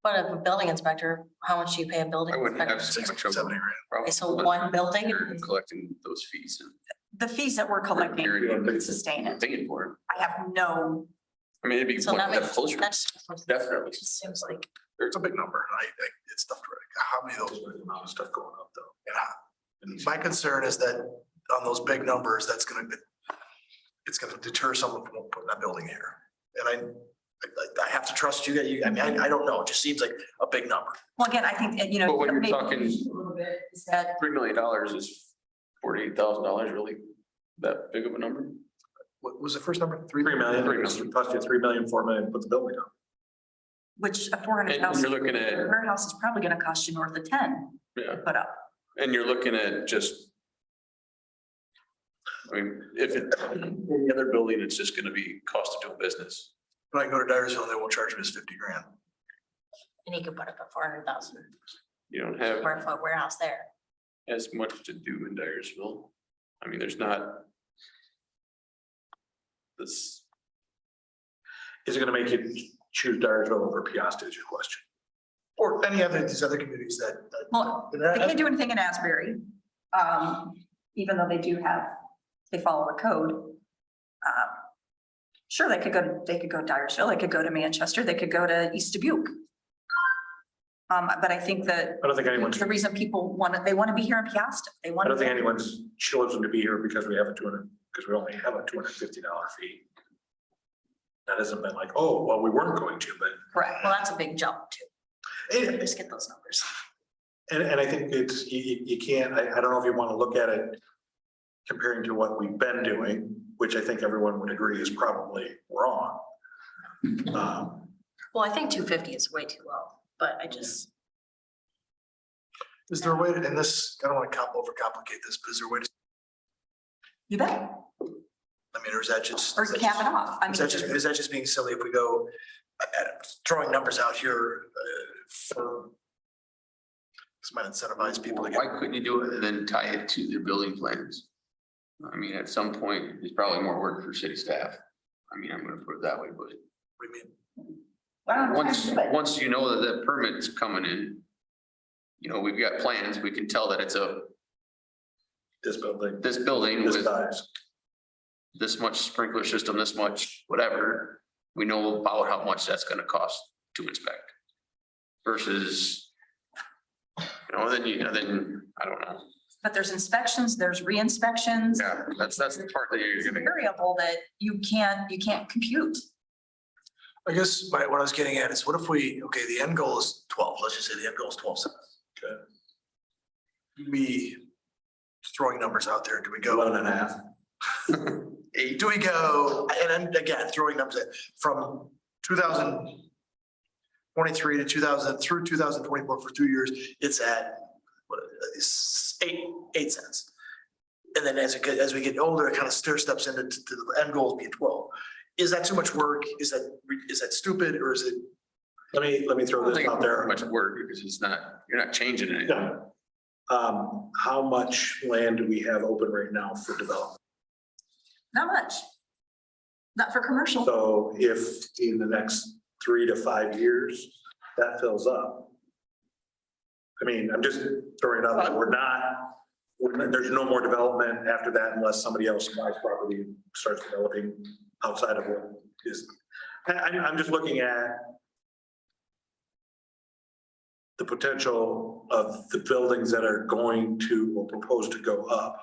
Speaker 3: But if a building inspector, how much do you pay a building
Speaker 4: I wouldn't have
Speaker 3: inspector?
Speaker 4: so much of
Speaker 8: 70
Speaker 4: a
Speaker 8: grand.
Speaker 4: problem.
Speaker 3: Okay, so one building?
Speaker 4: You're collecting those fees and
Speaker 2: The fees that we're collecting would sustain it.
Speaker 4: paying for it.
Speaker 2: I have no,
Speaker 4: I mean, it'd be
Speaker 3: So
Speaker 4: one
Speaker 3: that
Speaker 4: step
Speaker 3: makes,
Speaker 4: closer.
Speaker 3: that's.
Speaker 4: Definitely.
Speaker 3: It just seems like,
Speaker 8: It's a big number. It's tough to, how many of those,
Speaker 1: There's a lot of stuff going up though.
Speaker 8: and my concern is that on those big numbers, it's gonna deter someone from putting that building here. And I have to trust you that I mean, I don't know. It just seems like a big number.
Speaker 2: well, again, I think, you know.
Speaker 4: But when you're
Speaker 2: maybe
Speaker 4: talking-
Speaker 2: a little bit is that
Speaker 4: $3 million is $48,000, really that big of a number?
Speaker 8: What was the first number?
Speaker 1: 3 million,
Speaker 4: $3
Speaker 1: it cost you 3 million, 4 million, to put the building up.
Speaker 2: which a 400,000
Speaker 4: And you're looking at,
Speaker 2: warehouse is probably gonna cost you north of 10
Speaker 4: yeah,
Speaker 2: to put up.
Speaker 4: and you're looking at just. I mean, if it's any other building, it's just gonna be cost of doing business.
Speaker 8: When I go to Dyersville, they won't charge me this 50 grand.
Speaker 3: and you could put up a 400,000
Speaker 4: You don't have
Speaker 3: square foot warehouse there.
Speaker 4: as much to do in Dyersville. I mean, there's not. This,
Speaker 1: Is it gonna make you choose Dyersville over Piasta is your question?
Speaker 8: Or any other, these other communities that.
Speaker 2: Well, they can't do anything in Asbury, even though they they follow the code. Sure, they could go to Dyersville, they could go to Manchester, they could go to East Dubuque. But I think that
Speaker 1: I don't think anyone's,
Speaker 2: the reason people they want to be here in Piasta, they
Speaker 1: I
Speaker 2: want.
Speaker 1: don't think anyone's chosen to be here because we have because we only have a $250 fee. That hasn't been like, oh, well, we weren't going to, but,
Speaker 2: Correct.
Speaker 3: Well, that's a big jump too.
Speaker 1: and,
Speaker 3: Just get those numbers.
Speaker 1: and I think it's, you can't, I don't know if you want to look at it comparing to what we've been doing, which I think everyone would agree is probably wrong.
Speaker 3: Well, I think 250 is way too low, but I just,
Speaker 8: Is there a way to, and this, I don't want to overcomplicate this, but is there a way to,
Speaker 2: You bet,
Speaker 8: I mean, or is that just?
Speaker 2: or cap it off. I mean,
Speaker 8: Is that just being silly if we go throwing numbers out here for? This might incentivize people to get.
Speaker 4: why couldn't you do it and then tie it to their building plans? I mean, at some point, it's probably more work for city staff. I mean, I'm gonna put it that way, but
Speaker 8: What do you mean?
Speaker 2: why don't we
Speaker 4: once,
Speaker 2: do it?
Speaker 4: once you know that that permit's coming in. You know, we've got plans, we can tell that it's
Speaker 1: This building,
Speaker 4: this building
Speaker 1: this
Speaker 4: with
Speaker 1: size.
Speaker 4: this much sprinkler system, this much whatever. We know about how much that's gonna cost to inspect. Versus. Then, I don't know.
Speaker 2: But there's inspections, there's re-inspections.
Speaker 4: Yeah, that's the part that
Speaker 2: It's
Speaker 4: you're
Speaker 2: a
Speaker 4: gonna.
Speaker 2: variable that you can't compute.
Speaker 8: I guess what I was getting at is what if the end goal is 12, let's just say the end goal is 12 cents. Okay. We throwing numbers out there, do we go?
Speaker 1: 11.5.
Speaker 4: Eight.
Speaker 8: Do we go, and then again, throwing numbers in, from 2023 to 2000, through 2024 for 2 years, it's at, what is 8 cents. And then as we get older, it kind of stair steps into the end goal being 12. Is that too much work? Is that stupid or is it?
Speaker 1: Let me
Speaker 4: I
Speaker 1: throw
Speaker 4: don't
Speaker 1: this
Speaker 4: think
Speaker 1: out there.
Speaker 4: much work because you're not changing anything.
Speaker 1: Yeah. How much land do we have open right now for development?
Speaker 2: Not much. Not for commercial.
Speaker 1: So if in the next 3 to 5 years, that fills up. I mean, I'm just throwing it out that there's no more development after that unless somebody else buys property and starts developing outside of what is. I'm just looking at the potential of the buildings that are going to or proposed to go up.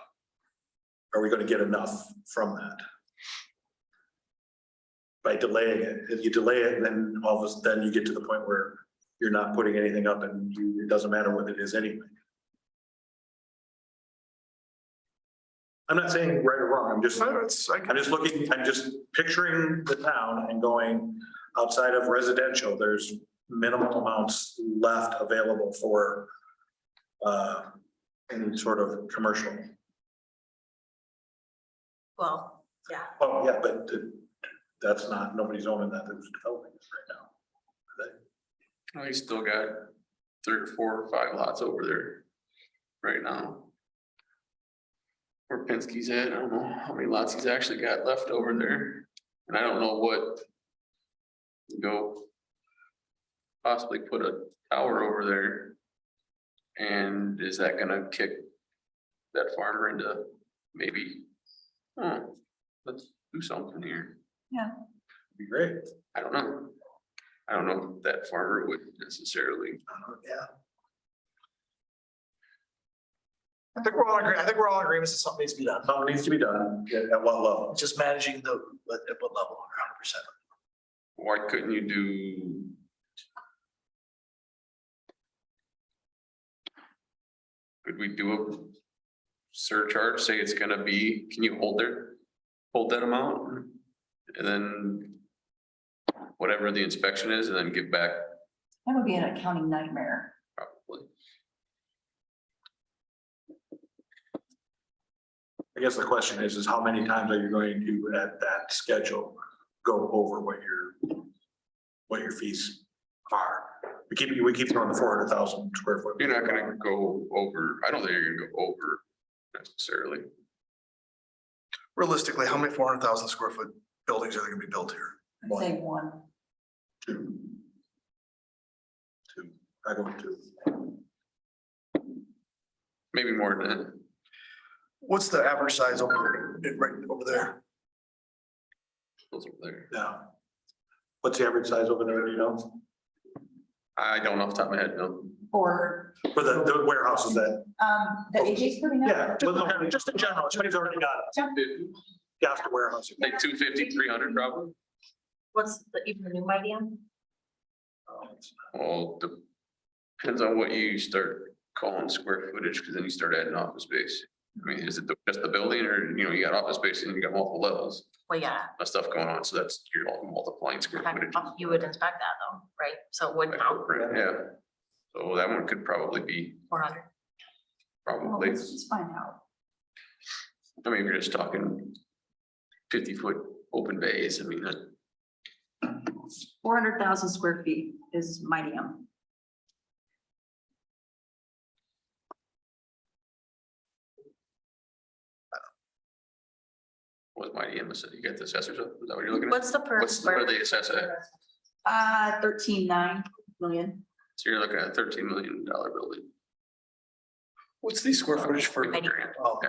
Speaker 1: Are we going to get enough from that? By delaying it, if you delay it, then then you get to the point where you're not putting anything up and it doesn't matter what it is anyway. I'm not saying right or wrong, I'm just picturing the town and going outside of residential, there's minimal amounts left available for any sort of commercial
Speaker 3: Well, yeah,
Speaker 1: Oh, yeah, but that's not, nobody's owning that, that's developing it right now.
Speaker 4: Oh, he's still got 3 or 4 or 5 lots over there right now. Where Penske's at, I don't know how many lots he's actually got left over there, and I don't know what. Go. Possibly put a tower over there. And is that gonna kick that farmer into maybe, let's do something here.
Speaker 1: Be great.
Speaker 4: I don't know. I don't know if that farmer would necessarily.
Speaker 8: Yeah. I think we're all agree, I think we're all in agreement that something needs to be done.
Speaker 1: Something needs to be done, at what level?
Speaker 8: Just managing at what level, 100%.
Speaker 4: Why couldn't you do? Could we do a surcharge, say it's gonna be, can you hold that amount? And then whatever the inspection is, and then give back
Speaker 2: That would be an accounting nightmare.
Speaker 4: probably.
Speaker 1: I guess the question is how many times are you going to, at that schedule, go over what your fees are? We keep throwing the 400,000 square foot.
Speaker 4: You're not gonna go over, I don't think you're gonna go over necessarily.
Speaker 8: Realistically, how many 400,000 square foot buildings are there gonna be built here?
Speaker 2: I'd say one.
Speaker 1: Two. I go two.
Speaker 4: Maybe more than that.
Speaker 8: What's the average size over there, right over there?
Speaker 4: Those over there.
Speaker 1: Yeah. What's the average size over there, you know?
Speaker 4: I don't know off the top of my head, no.
Speaker 2: Or,
Speaker 1: For the warehouses that,
Speaker 2: the AJ's putting up.
Speaker 1: yeah, just in general, somebody's already got gas to warehouse.
Speaker 4: Like 250, 300 probably.
Speaker 3: what's the, even the new medium?
Speaker 4: Well, depends on what you start calling square footage, because then you start adding office space. I mean, is it just the building, or, you know, you got office space and you got multiple levels
Speaker 3: Well, yeah,
Speaker 4: of stuff going on, so that's, you're all multiplying square footage.
Speaker 3: you would inspect that though, right? So it would
Speaker 4: by
Speaker 3: count
Speaker 4: footprint, yeah. So that one could probably be,
Speaker 3: 400.
Speaker 4: probably,
Speaker 2: Let's find out.
Speaker 4: I mean, you're just talking 50-foot open bays, I mean, that,
Speaker 2: 400,000 square feet is medium.
Speaker 4: was mighty Emma said, you got the assessors up, is that what you're looking at?
Speaker 3: What's the per
Speaker 4: What
Speaker 3: square?
Speaker 4: do they assess at?
Speaker 2: 13.9 million.
Speaker 4: So you're looking at a $13 million building.
Speaker 8: What's the square footage for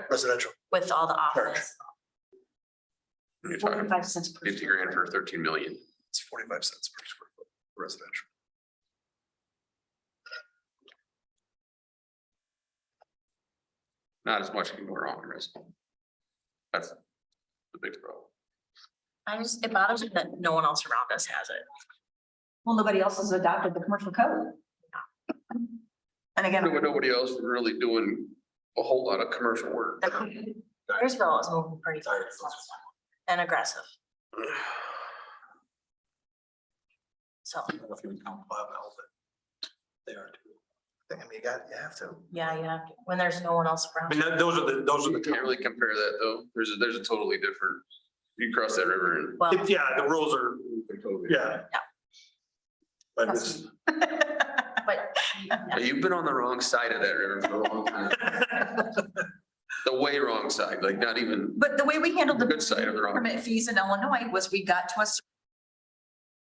Speaker 8: residential?
Speaker 3: With all the
Speaker 8: Sure.
Speaker 3: office?
Speaker 4: And you're talking
Speaker 2: 45 cents per.
Speaker 4: 50 grand for 13 million.
Speaker 8: It's 45 cents per square foot residential.
Speaker 4: Not as much can go wrong in residential. That's the big problem.
Speaker 3: It bothers me that no one else around us has it.
Speaker 2: Well, nobody else has adopted the commercial code. And again,
Speaker 4: But nobody else is really doing a whole lot of commercial work.
Speaker 3: Dyersville is moving pretty fast and aggressive, so,
Speaker 1: I don't know if you would count Bob L, but they are too.
Speaker 8: I mean, you have to.
Speaker 3: yeah, when there's no one else
Speaker 1: I
Speaker 3: around.
Speaker 1: mean, those are
Speaker 4: You
Speaker 1: the.
Speaker 4: can't really compare that though. There's a totally different, you cross that river and.
Speaker 3: Well,
Speaker 1: Yeah, the rules are, yeah.
Speaker 3: Yeah.
Speaker 1: But it's,
Speaker 3: but,
Speaker 4: Yeah, you've been on the wrong side of that river for a long time. The way wrong side, like not even
Speaker 2: but the way we handled
Speaker 4: the
Speaker 2: the
Speaker 4: good side of the wrong,
Speaker 2: permit fees in Illinois was we got to a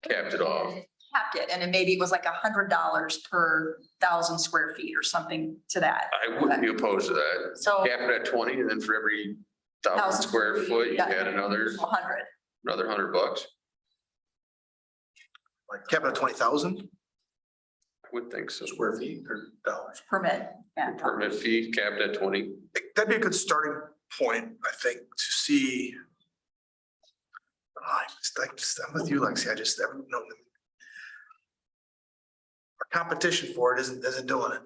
Speaker 4: capped it off.
Speaker 2: capped it, and then maybe it was like $100 per 1,000 square feet or something to that.
Speaker 4: I wouldn't be opposed to that.
Speaker 3: so,
Speaker 4: Cap it at 20, and then for every 1,000 square foot, you add another
Speaker 2: 100.
Speaker 4: $100.
Speaker 8: Cap it at 20,000?
Speaker 4: I would think so.
Speaker 1: square feet or dollars.
Speaker 2: Permit, yeah.
Speaker 4: Permit fee capped at 20.
Speaker 8: That'd be a good starting point, I think, to see. I'm with you, Lexi. I just never know. Our competition for it isn't doing it.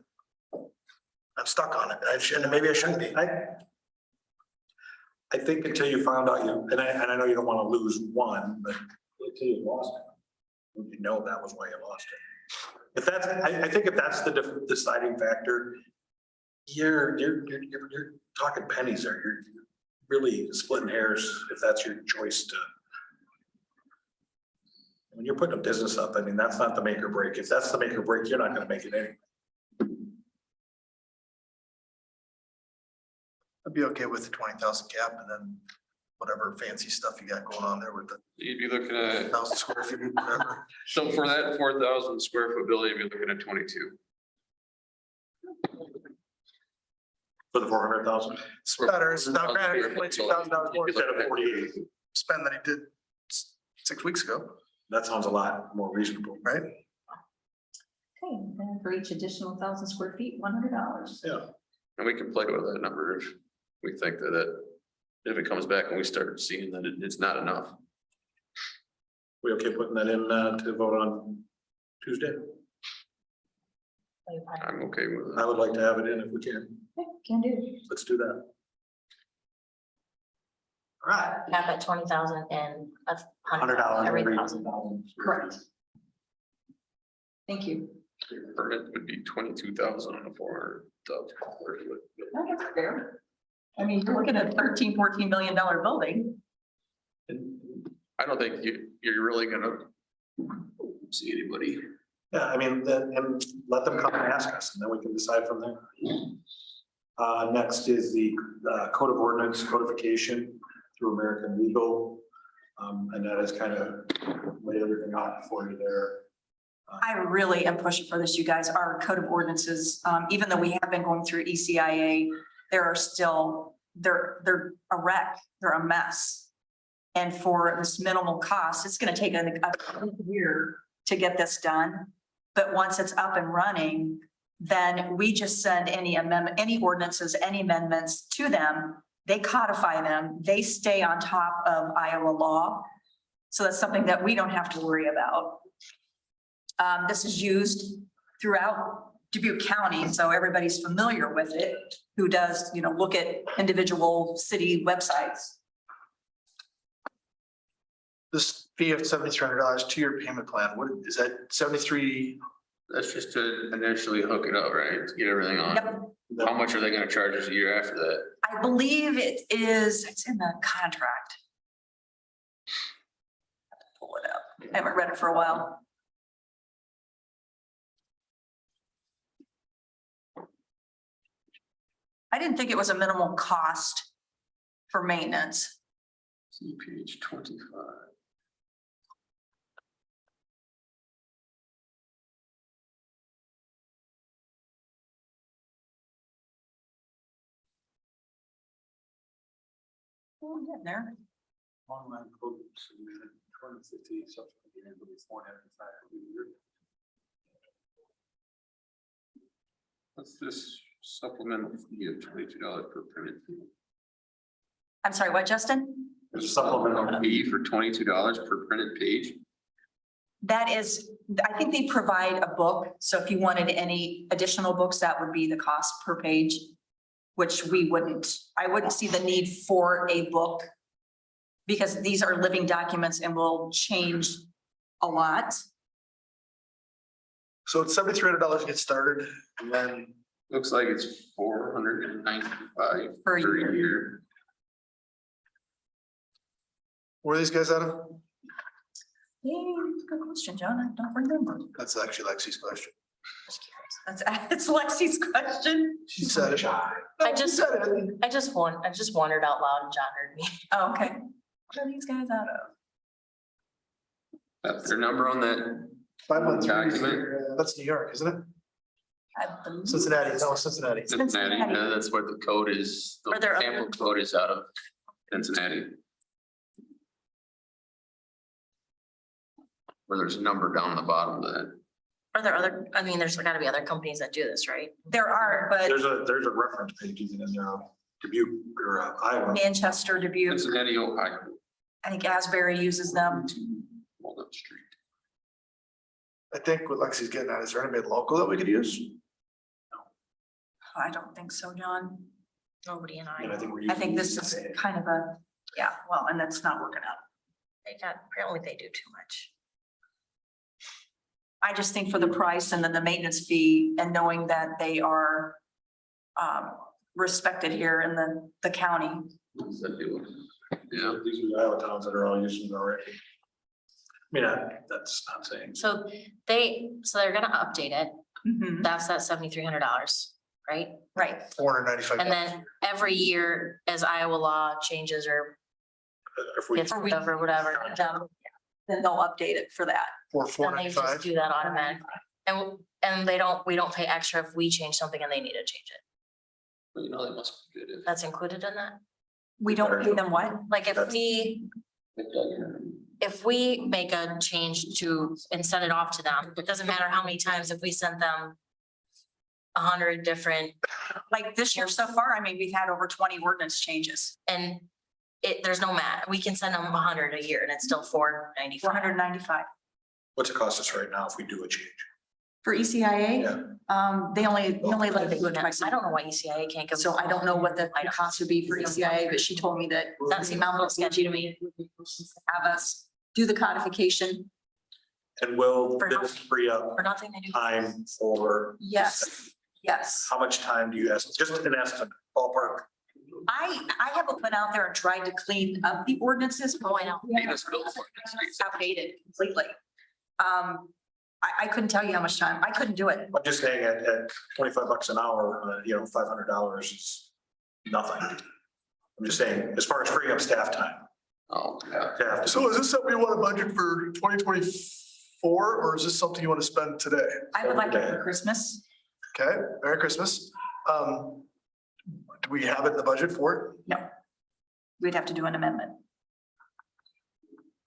Speaker 8: I'm stuck on it. And maybe I shouldn't be.
Speaker 1: I think until you found out and I know you don't want to lose one, but until you lost it, you know that was why you lost it. If that's, I think if that's the deciding factor, you're talking pennies there. really splitting hairs if that's your choice to. When you're putting a business up, I mean, that's not the make or break. If that's the make or break, you're not gonna make it anyway.
Speaker 8: I'd be okay with the 20,000 cap and then whatever fancy stuff you got going on there with the
Speaker 9: You'd be looking at,
Speaker 8: 1,000 square feet, whatever.
Speaker 9: so for that 4,000 square foot building, you'd be looking at 22.
Speaker 1: For the 400,000.
Speaker 8: It's better, it's not bad, it's $22,000 more
Speaker 1: Instead of 48,
Speaker 8: spend than he did 6 weeks ago,
Speaker 1: that sounds a lot more reasonable.
Speaker 8: right?
Speaker 2: Okay, then for each additional 1,000 square feet, $100.
Speaker 1: Yeah.
Speaker 9: And we can play with that number if we think if it comes back and we start seeing that it's not enough.
Speaker 1: We okay putting that in to vote on Tuesday?
Speaker 9: I'm okay with
Speaker 1: I
Speaker 9: that.
Speaker 1: would like to have it in if we can.
Speaker 2: Okay, can do.
Speaker 1: Let's do that. All right.
Speaker 3: Cap at 20,000 and
Speaker 1: $100
Speaker 3: every
Speaker 1: every
Speaker 3: thousand.
Speaker 2: Correct. Thank you.
Speaker 9: Permit would be 22,000 on a 400,000 square foot.
Speaker 2: Oh, that's fair. I mean, you're looking at $13-14 million building.
Speaker 9: I don't think you're really gonna see anybody.
Speaker 1: Yeah, I mean, then, and let them come and ask us, and then we can decide from there. Next is the Code of Ordinance codification through American Legal. And that is kind of laid everything out for you there.
Speaker 2: I really am pushing for this, you guys. Our code of ordinances, even though we have been going through ECIA, there are still, they're a wreck, they're a mess. And for this minimal cost, it's gonna take a year to get this done. But once it's up and running, then we just send any amendment, any ordinances, any amendments to them. They codify them, they stay on top of Iowa law. So that's something that we don't have to worry about. This is used throughout Dubuque County, so everybody's familiar with it, who does, look at individual city websites.
Speaker 8: This fee of $7,300 2-year payment plan, what is that 73?
Speaker 9: That's just to initially hook it up, right? To get everything on.
Speaker 2: Yep,
Speaker 9: How much are they gonna charge us a year after that?
Speaker 2: I believe it is, it's in the contract. Pull it up. I haven't read it for a while. I didn't think it was a minimal cost for maintenance.
Speaker 9: See page 25.
Speaker 2: Oh, I'm getting there.
Speaker 1: Online code submission, 250, subsequently, and before and after the year.
Speaker 9: What's this supplemental fee of $22 per permit fee?
Speaker 2: I'm sorry, what, Justin?
Speaker 1: There's a supplemental
Speaker 9: Fee for $22 per printed page?
Speaker 2: That is, I think they provide a book, so if you wanted any additional books, that would be the cost per page. Which I wouldn't see the need for a book. Because these are living documents and will change a lot.
Speaker 8: So it's $7,300 to get started and then
Speaker 9: Looks like it's $495
Speaker 2: Per
Speaker 9: per year.
Speaker 8: where are these guys out of?
Speaker 2: Yeah, good question, John. I don't remember.
Speaker 8: That's actually Lexi's question.
Speaker 2: Just curious. It's Lexi's question.
Speaker 8: She said it.
Speaker 3: I
Speaker 8: No, she
Speaker 3: just-
Speaker 8: said it.
Speaker 3: I just wondered out loud and John heard me.
Speaker 2: Oh, okay. What are these guys out of?
Speaker 9: That's their number on that.
Speaker 8: 513. That's New York, isn't it?
Speaker 2: I believe-
Speaker 8: Cincinnati, no, Cincinnati.
Speaker 9: Cincinnati,
Speaker 2: Cincinnati.
Speaker 9: that's where the code is, the
Speaker 3: Are there
Speaker 9: sample
Speaker 3: other-
Speaker 9: code is out of Cincinnati. Where there's a number down the bottom of that.
Speaker 3: Are there other, there's gotta be other companies that do this, right?
Speaker 2: There are, but
Speaker 1: There's a reference page even in there, Dubuque or Iowa.
Speaker 2: Manchester, Dubuque,
Speaker 9: Cincinnati, Ohio.
Speaker 2: I think Asbury uses them.
Speaker 9: Walnut Street.
Speaker 8: I think what Lexi's getting at, is there anybody local that we could use?
Speaker 2: I don't think so, John.
Speaker 3: Nobody in
Speaker 1: And I
Speaker 3: Iowa.
Speaker 1: think we're
Speaker 2: I think
Speaker 1: using
Speaker 2: this is
Speaker 1: ECIA.
Speaker 2: kind of and that's not working out.
Speaker 3: Apparently they do too much.
Speaker 2: I just think for the price and then the maintenance fee and knowing that they are respected here in the county,
Speaker 9: What's that do? Yeah,
Speaker 1: These are the Iowa towns that are all using it already. I mean, that's not saying.
Speaker 3: So they're gonna update it.
Speaker 2: Mhm.
Speaker 3: That's that $7,300, right?
Speaker 2: Right,
Speaker 8: $495.
Speaker 3: And then every year as Iowa law changes or
Speaker 1: If we,
Speaker 3: gets moved over, whatever,
Speaker 2: then they'll update it for that.
Speaker 8: For
Speaker 3: then they just
Speaker 8: $495.
Speaker 3: do that automatically. And we don't pay extra if we change something and they need to change it.
Speaker 9: but you know, they must be good
Speaker 3: That's included in that?
Speaker 2: We don't pay them what?
Speaker 3: Like if we make a change to and send it off to them, it doesn't matter how many times, if we sent them 100 different,
Speaker 2: Like this year so far, I mean, we've had over 20 ordinance changes,
Speaker 3: and there's no we can send them 100 a year and it's still $495.
Speaker 2: 495.
Speaker 1: what's it cost us right now if we do a change?
Speaker 2: For ECIA, they only let us do it twice.
Speaker 3: I don't know why ECIA can't give.
Speaker 2: So I don't know what the cost would be for ECIA, but she told me that
Speaker 3: That seems a little sketchy to me.
Speaker 2: have us do the codification.
Speaker 1: And will
Speaker 3: For
Speaker 1: this free up
Speaker 3: For nothing they do.
Speaker 1: time for,
Speaker 2: Yes, yes.
Speaker 1: how much time do you estimate, just an estimate, ballpark?
Speaker 2: I haven't went out there and tried to clean up the ordinances.
Speaker 3: Oh, I know.
Speaker 2: We haven't Outdated completely. I couldn't tell you how much time. I couldn't do it.
Speaker 1: I'm just saying at $25 an hour, $500 is nothing. I'm just saying, as far as freeing up staff time.
Speaker 9: Oh, yeah.
Speaker 1: Staff,
Speaker 8: So is this something you want to budget for 2024, or is this something you want to spend today?
Speaker 2: I would like it for Christmas.
Speaker 8: Okay, Merry Christmas. Do we have it in the budget for it?
Speaker 2: We'd have to do an amendment.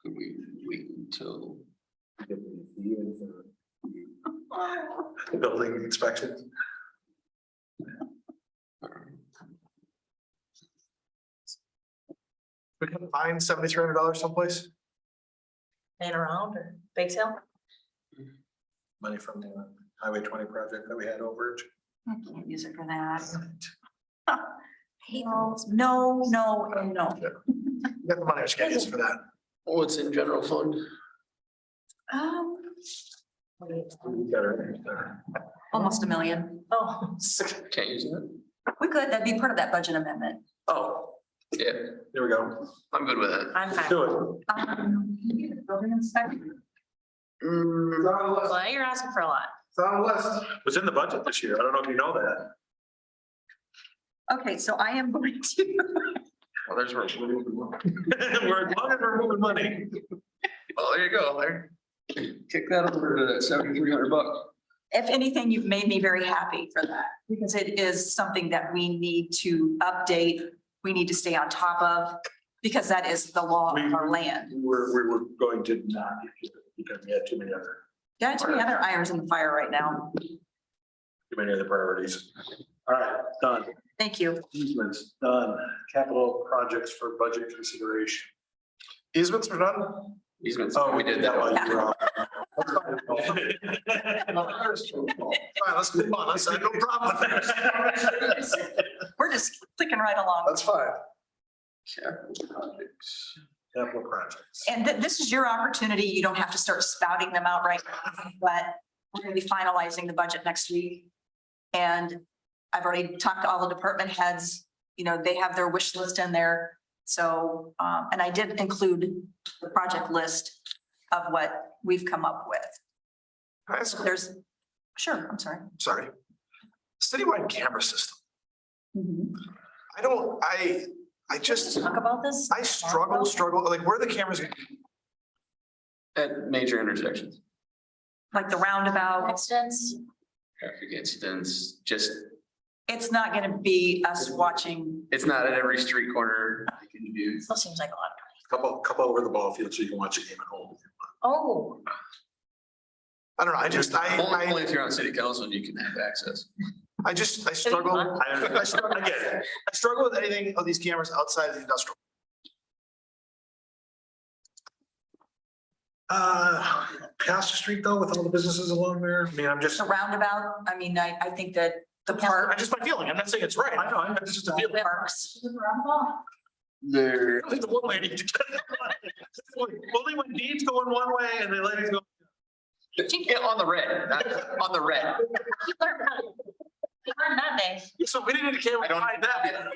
Speaker 9: Could we wait until?
Speaker 1: building inspection.
Speaker 8: We can find $7,300 someplace?
Speaker 3: Playing around or bake sale?
Speaker 1: Money from the Highway 20 project that we had overage.
Speaker 2: I can't use it for that. No, no, and no.
Speaker 8: We got the money, I just can't use it for that.
Speaker 9: What's in general fund?
Speaker 2: Almost $1 million.
Speaker 3: Oh,
Speaker 9: Can't use it.
Speaker 2: We could, that'd be part of that budget amendment.
Speaker 9: Oh, yeah,
Speaker 1: There we go.
Speaker 9: I'm good with that.
Speaker 3: I'm fine.
Speaker 1: Do it.
Speaker 2: Building inspector.
Speaker 3: Well, you're asking for a lot.
Speaker 1: It's on the list. It was in the budget this year. I don't know if you know that.
Speaker 2: Okay, so I am going to,
Speaker 9: Well, there's where.
Speaker 1: We're, as long as we're moving money.
Speaker 9: Well, there you go, there. Kick that over to that $7,300.
Speaker 2: if anything, you've made me very happy for that. Because it is something that we need to update, we need to stay on top of, because that is the law of our land.
Speaker 1: We were going to not, because we had too many other
Speaker 2: irons in the fire right now.
Speaker 1: priorities. All right, done.
Speaker 2: Thank you.
Speaker 1: Easements, done. Capital projects for budget consideration.
Speaker 8: Easements are done?
Speaker 9: Easements,
Speaker 1: Oh,
Speaker 9: we did that one.
Speaker 8: Fine, let's move on. I have no problem with that.
Speaker 2: We're just clicking right along.
Speaker 8: That's fine.
Speaker 9: Capital projects.
Speaker 1: Capital projects.
Speaker 2: And this is your opportunity. You don't have to start spouting them out right now, but we're gonna be finalizing the budget next week. And I've already talked to all the department heads, they have their wish list in there. So, and I did include the project list of what we've come up with.
Speaker 8: Can I ask-
Speaker 2: Sure, I'm sorry.
Speaker 8: Sorry. Citywide camera system.
Speaker 2: Mhm.
Speaker 8: I just,
Speaker 3: Talk about this?
Speaker 8: I struggle, like where are the cameras?
Speaker 9: At major intersections,
Speaker 2: Like the roundabout,
Speaker 3: Accidents?
Speaker 9: traffic incidents, just,
Speaker 2: it's not gonna be us watching.
Speaker 9: it's not at every street corner. You can view.
Speaker 3: Still seems like a lot of money.
Speaker 1: Couple over the ball field so you can watch a game at home.
Speaker 3: Oh,
Speaker 8: I don't know,
Speaker 9: Only if you're on city council and you can have access.
Speaker 8: I struggle, I struggle with anything of these cameras outside of the industrial.
Speaker 1: Past the street though, with all the businesses along there, I mean, I'm just.
Speaker 2: The roundabout, I mean, I think that the
Speaker 8: I
Speaker 2: park.
Speaker 8: just my feeling, I'm not saying it's right.
Speaker 1: I know, it's just a feeling.
Speaker 2: Parks.
Speaker 9: There,
Speaker 1: I think the one lady. Only when Dean's going one way and the ladies go.
Speaker 9: yeah, on the red, not on the red.
Speaker 3: you learned that day.
Speaker 8: So we didn't need a camera
Speaker 9: I don't-
Speaker 8: behind that.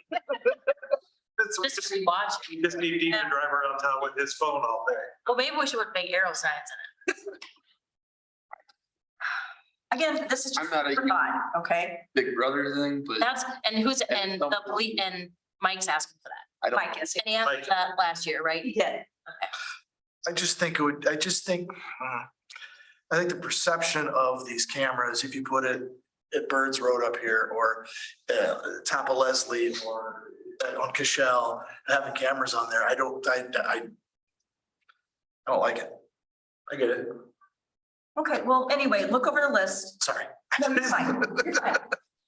Speaker 3: just to watch.
Speaker 8: You just need Dean to drive around town with his phone all day.
Speaker 3: Well, maybe we should put big arrow signs in
Speaker 2: Again, this is
Speaker 4: I'm
Speaker 2: just
Speaker 4: not a
Speaker 2: for fun, okay?
Speaker 4: Big brother thing,
Speaker 3: it.
Speaker 4: but
Speaker 3: That's, and the police, and Mike's asking for that.
Speaker 4: I don't.
Speaker 2: Mike is,
Speaker 3: And he asked for that last year, right?
Speaker 2: he did.
Speaker 8: I just think I think the perception of these cameras, if you put it at Birds Road up here or top of Leslie or on Cashel, having cameras on there, I don't like it. I get it.
Speaker 2: Okay, well, anyway, look over the list.
Speaker 8: Sorry.
Speaker 2: No, you're fine. You're fine.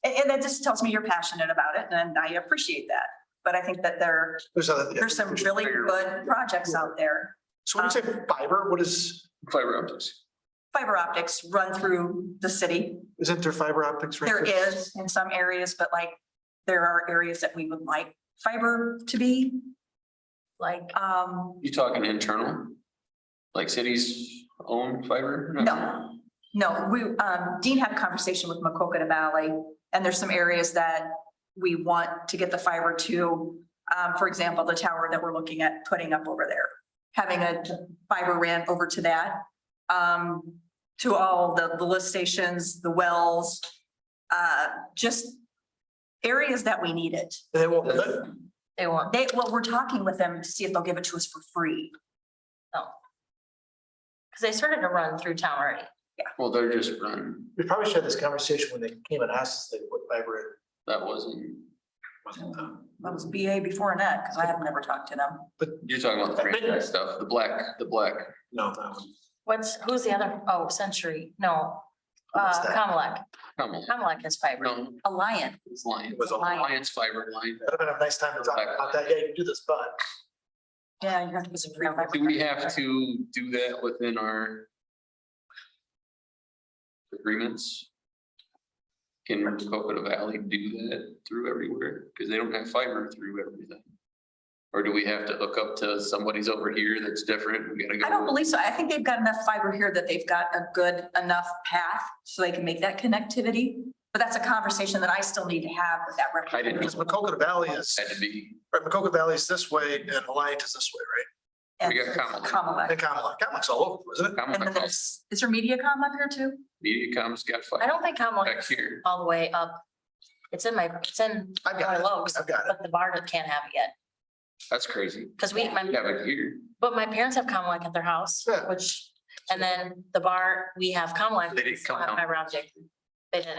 Speaker 2: And that just tells me you're passionate about it, and I appreciate that. But I think that there's some really good projects out there.
Speaker 8: So when you say fiber, what is,
Speaker 4: Fiber optics.
Speaker 2: Fiber optics run through the city.
Speaker 8: isn't there fiber optics? right
Speaker 2: There
Speaker 8: there?
Speaker 2: is in some areas, but like, there are areas that we would like fiber to be.
Speaker 3: Like,
Speaker 4: You talking internal? Like cities own fiber?
Speaker 2: No, Dean had a conversation with Macocata Valley, and there's some areas that we want to get the fiber to. For example, the tower that we're looking at putting up over there, having a fiber ran over to that. To all the lift stations, the wells, just areas that we need it.
Speaker 8: They won't do it?
Speaker 3: they want,
Speaker 2: Well, we're talking with them to see if they'll give it to us for free.
Speaker 3: because they started to run through town already.
Speaker 4: Well, they're just running,
Speaker 8: We probably should have this conversation when they came and asked us if they put fiber in.
Speaker 4: that wasn't,
Speaker 2: That was BA before Annette, because I have never talked to them.
Speaker 4: you're talking about the franchise stuff, the black.
Speaker 8: No, that one.
Speaker 3: Who's the other? Oh, Century, no,
Speaker 8: What's that?
Speaker 3: Comilec.
Speaker 4: Come on.
Speaker 3: Comilec has fiber.
Speaker 4: No,
Speaker 2: Alliant,
Speaker 4: it's Lions.
Speaker 8: It was
Speaker 4: Lions fiber line.
Speaker 8: That'd have been a nice time to talk about that. Yeah, you can do this, but
Speaker 2: yeah, you have to put some free fiber.
Speaker 4: Do we have to do that within our agreements? Can Coconut Valley do that through everywhere? Because they don't have fiber through everything. Or do we have to hook up to somebody's over here that's different? We gotta go.
Speaker 2: I don't believe so. I think they've got enough fiber here that they've got a good enough path so they can make that connectivity. But that's a conversation that I still need to have with that
Speaker 4: I didn't-
Speaker 8: because
Speaker 2: representative.
Speaker 8: Macocata Valley is,
Speaker 4: Had to be,
Speaker 8: right, Macocata Valley is this way and Alliant is this way,
Speaker 2: And
Speaker 4: we got Comilec.
Speaker 2: Comilec.
Speaker 8: right? And Comilec's all over, isn't it?
Speaker 2: And then there's, is there MediaCom up here too?
Speaker 4: MediaCom's got
Speaker 3: I
Speaker 4: fiber
Speaker 3: don't think Comilec
Speaker 4: back
Speaker 3: is
Speaker 4: here.
Speaker 3: all the way up. It's in
Speaker 8: I've got it.
Speaker 3: Royal Oaks,
Speaker 8: I've got it.
Speaker 3: but the bar can't have it yet.
Speaker 4: That's crazy.
Speaker 3: Because
Speaker 4: We have it here.
Speaker 3: but my parents have Comilec at their house,
Speaker 8: Yeah.
Speaker 3: which, and then the bar, we have Comilec.
Speaker 4: They didn't
Speaker 3: still
Speaker 4: come
Speaker 3: have
Speaker 4: down.
Speaker 3: fiber optic. They didn't,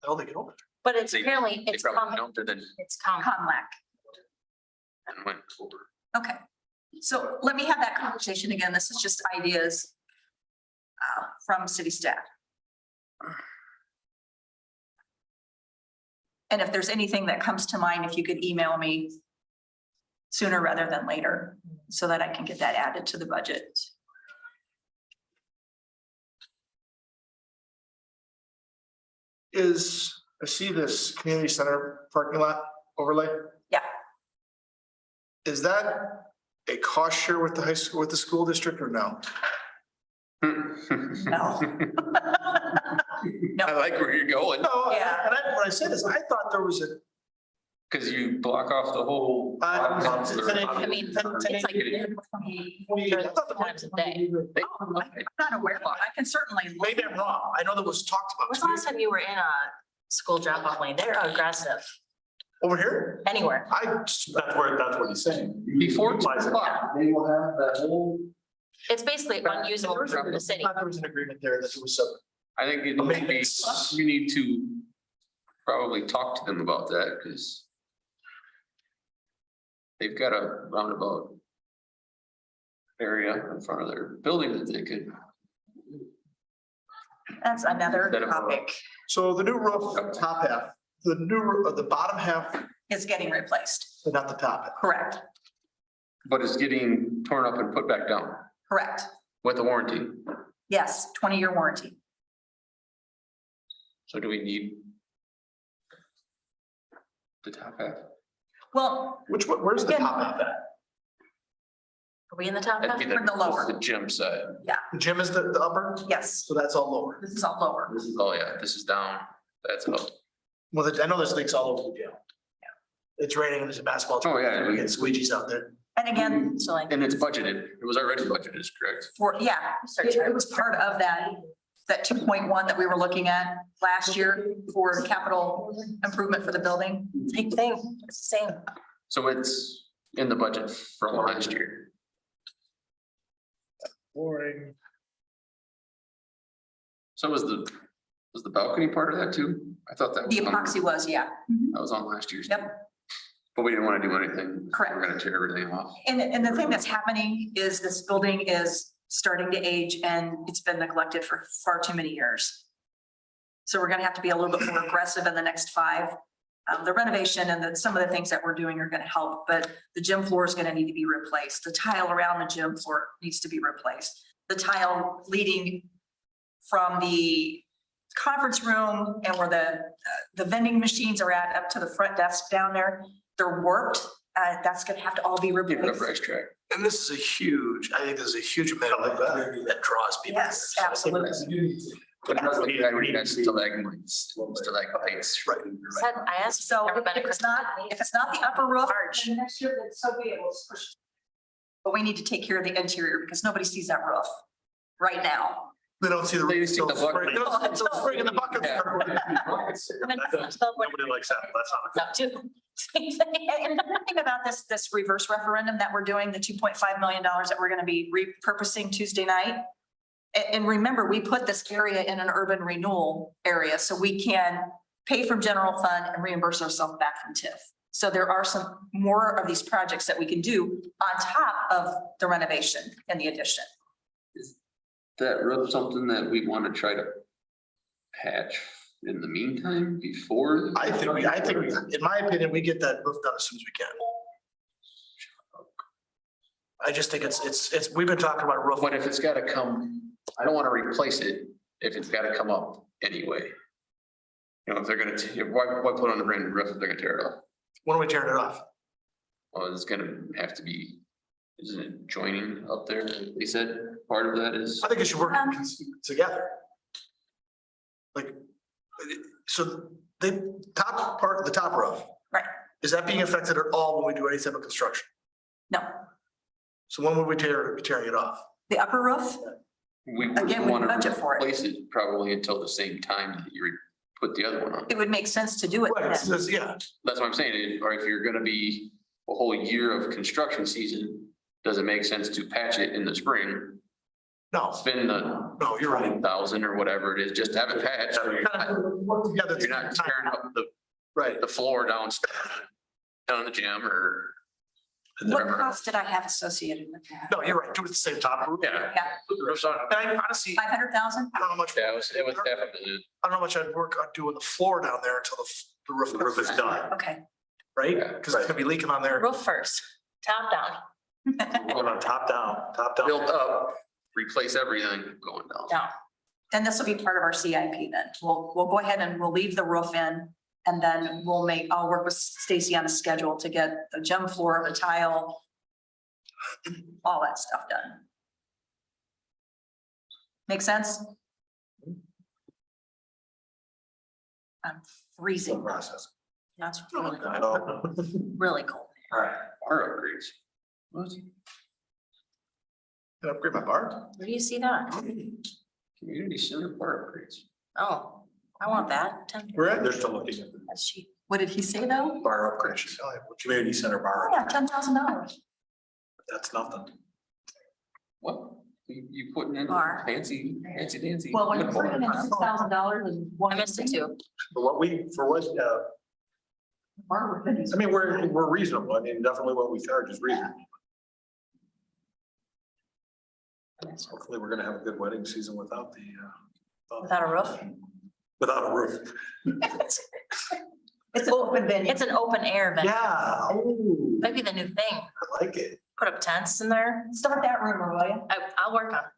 Speaker 8: Hell, they get over.
Speaker 3: but it's
Speaker 4: They-
Speaker 3: apparently,
Speaker 4: They
Speaker 3: it's
Speaker 4: probably dumped it and
Speaker 3: it's Comilec.
Speaker 2: Comlac.
Speaker 4: went over.
Speaker 2: Okay, so let me have that conversation again. This is just ideas from city staff. And if there's anything that comes to mind, if you could email me sooner rather than later, so that I can get that added to the budget.
Speaker 8: I see this community center parking lot overlay.
Speaker 2: Yeah.
Speaker 8: Is that a cost share with the high school, with the school district or no?
Speaker 2: No.
Speaker 4: I like where you're going,
Speaker 8: No,
Speaker 2: Yeah.
Speaker 8: and when I said this, I thought there was a.
Speaker 4: because you block off the whole.
Speaker 3: I mean, it's like
Speaker 8: I thought there
Speaker 3: times a day.
Speaker 2: I'm not aware of it. I can certainly. look.
Speaker 8: Maybe I'm wrong. I know that was talked
Speaker 3: When's the
Speaker 8: about.
Speaker 3: last time you were in a school drop off lane? They're aggressive
Speaker 8: Over here?
Speaker 3: anywhere.
Speaker 8: That's what he's saying.
Speaker 4: Before 2 o'clock, they will have that whole.
Speaker 3: It's basically unusable for the
Speaker 8: I
Speaker 3: city.
Speaker 8: thought there was an agreement there that there was some.
Speaker 4: I think it may be, you need to probably talk to them about that, because they've got a roundabout area in front of their building that they could.
Speaker 2: That's another
Speaker 4: Instead of-
Speaker 2: topic.
Speaker 8: So the new roof, top half, the bottom half,
Speaker 2: Is getting replaced.
Speaker 8: but not the top half.
Speaker 2: Correct,
Speaker 4: But it's getting torn up and put back down
Speaker 2: correct.
Speaker 4: with a warranty.
Speaker 2: Yes, 20-year warranty.
Speaker 4: So do we need the top half?
Speaker 2: Well,
Speaker 8: Which one, where's the
Speaker 2: Again-
Speaker 8: top half at?
Speaker 3: Are we in the top
Speaker 4: That'd
Speaker 3: half?
Speaker 4: be
Speaker 2: For the lower.
Speaker 4: The gym side.
Speaker 8: The gym is the upper,
Speaker 2: yes,
Speaker 8: so that's all lower.
Speaker 2: this is all lower.
Speaker 4: This is, oh yeah, this is down, that's up.
Speaker 8: Well, I know there's leaks all over the gym. it's raining and there's a basketball.
Speaker 4: Oh, yeah.
Speaker 8: We get squeegees out there.
Speaker 2: And again,
Speaker 3: So like.
Speaker 4: And it's budgeted. It was already budgeted, correct?
Speaker 2: it was part of that 2.1 that we were looking at last year for capital improvement for the building.
Speaker 3: Same thing, it's the same.
Speaker 4: So it's in the budget from last year.
Speaker 8: Boring.
Speaker 4: So was the balcony part of that too? I thought that was.
Speaker 2: The epoxy was, yeah.
Speaker 4: That was on last year's.
Speaker 2: Yep.
Speaker 4: But we didn't want to do anything.
Speaker 2: Correct.
Speaker 4: We're gonna tear everything off.
Speaker 2: And the thing that's happening is this building is starting to age and it's been neglected for far too many years. So we're gonna have to be a little bit more aggressive in the next 5. The renovation and some of the things that we're doing are gonna help, but the gym floor is gonna need to be replaced. The tile around the gym floor needs to be replaced. The tile leading from the conference room and where the vending machines are at, up to the front desk down there, they're warped. That's gonna have to all be
Speaker 4: Give it a
Speaker 2: replaced.
Speaker 4: racetrack.
Speaker 8: And this is I think this is a huge amenity that draws people.
Speaker 2: Yes, absolutely.
Speaker 4: But it doesn't mean we got stalagmites, stalactites.
Speaker 8: Right.
Speaker 3: Said, I asked.
Speaker 2: So
Speaker 3: everybody
Speaker 2: if it's not the upper roof,
Speaker 3: March.
Speaker 2: then next year, then so be it, we'll just push. But we need to take care of the interior because nobody sees that roof right now.
Speaker 8: They don't see the.
Speaker 4: They see the bucket.
Speaker 8: They don't see until spring in the bucket.
Speaker 4: Yeah.
Speaker 8: Nobody likes that, that's not.
Speaker 3: Not too.
Speaker 2: And the thing about this reverse referendum that we're doing, the $2.5 million that we're gonna be repurposing Tuesday night. And remember, we put this area in an urban renewal area, so we can pay from general fund and reimburse ourselves back from TIF. So there are some more of these projects that we can do on top of the renovation and the addition.
Speaker 4: That roof something that we want to try to patch in the meantime before?
Speaker 8: I think, in my opinion, we get that roof done as soon as we can. I just think it's, we've been talking about roof.
Speaker 4: But if it's gotta come, I don't want to replace it if it's gotta come up anyway. You know, if they're gonna, why put on the brand new roof if they're gonna tear it off?
Speaker 8: When are we tearing it off?
Speaker 4: Well, it's gonna have to be, isn't it joining up there? They said part of that is.
Speaker 8: I think it should work together. Like, so the top part, the top roof.
Speaker 2: Right.
Speaker 8: Is that being affected at all when we do any type of construction?
Speaker 2: No,
Speaker 8: So when would we tearing it off?
Speaker 2: the upper roof,
Speaker 4: We
Speaker 2: Again,
Speaker 4: wouldn't
Speaker 2: we
Speaker 4: want to
Speaker 2: budget for it.
Speaker 4: replace it probably until the same time that you put the other one on.
Speaker 2: it would make sense to do it
Speaker 8: Right,
Speaker 2: then.
Speaker 8: it says, yeah,
Speaker 4: That's what I'm saying, or if you're gonna be a whole year of construction season, does it make sense to patch it in the spring?
Speaker 8: no,
Speaker 4: Spend the
Speaker 8: no, you're right.
Speaker 4: 20,000 or whatever it is, just to have it patched.
Speaker 8: Kind of work together at the
Speaker 4: You're not
Speaker 8: same
Speaker 4: tearing
Speaker 8: time.
Speaker 4: up the
Speaker 8: Right.
Speaker 4: floor downstairs, down in the gym or.
Speaker 2: What cost did I have associated with that?
Speaker 8: No, you're right, do it at the same time.
Speaker 4: Yeah.
Speaker 2: Yeah,
Speaker 8: And I honestly,
Speaker 2: 500,000?
Speaker 8: I don't know how much.
Speaker 4: Yeah, it was definitely.
Speaker 8: I don't know how much I'd work on doing the floor down there until the roof is done,
Speaker 2: Okay.
Speaker 8: right?
Speaker 4: Yeah.
Speaker 8: Because it's gonna be leaking on there.
Speaker 3: Roof first, top down,
Speaker 8: Going on top down,
Speaker 4: Built up, replace everything going down.
Speaker 3: down.
Speaker 2: And this will be part of our CIP then. We'll go ahead and we'll leave the roof in. And then I'll work with Stacy on a schedule to get the gym floor, the tile, all that stuff done. Make sense? I'm freezing.
Speaker 8: Process.
Speaker 3: That's really,
Speaker 8: Oh.
Speaker 3: really cold.
Speaker 4: Our upgrades. What?
Speaker 8: Can I upgrade my bar?
Speaker 3: Where do you see that?
Speaker 4: Community center bar upgrades.
Speaker 3: Oh, I want that.
Speaker 8: Correct. They're still looking at the
Speaker 3: That's cheap.
Speaker 2: What did he say though?
Speaker 8: bar upgrade. She's telling you, community center bar.
Speaker 2: Oh, yeah, $10,000.
Speaker 8: That's nothing.
Speaker 4: What? You putting in
Speaker 2: Bar.
Speaker 4: fancy dancy?
Speaker 2: Well, when you're putting in $6,000 and one.
Speaker 3: I missed it too.
Speaker 5: For what, I mean, we're reasonable. I mean, definitely what we charge is reasonable. Hopefully, we're gonna have a good wedding season without the,
Speaker 3: Without a roof?
Speaker 5: without a roof.
Speaker 2: It's an open venue.
Speaker 3: It's an open air venue.
Speaker 8: Yeah,
Speaker 3: Might be the new thing.
Speaker 8: I like it.
Speaker 3: Put up tents in there.
Speaker 2: Start that rumor, will you?
Speaker 3: I'll work on it.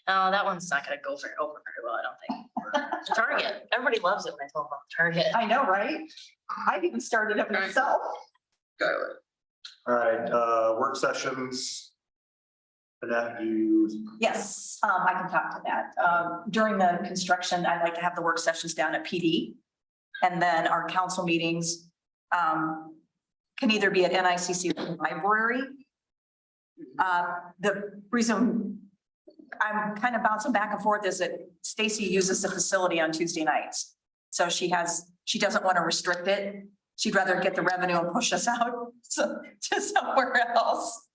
Speaker 3: Oh, that one's not gonna go very over very well, I don't think. Target, everybody loves it when I talk about Target.
Speaker 2: I know, right? I've even started it myself.
Speaker 4: Skylar.
Speaker 5: All right, work sessions. And that you,
Speaker 2: Yes, I can talk to that. During the construction, I'd like to have the work sessions down at PD. And then our council meetings, can either be at NICC or the library. The reason I'm kind of bouncing back and forth is that Stacy uses the facility on Tuesday nights. So she doesn't want to restrict it. She'd rather get the revenue and push us out to somewhere else.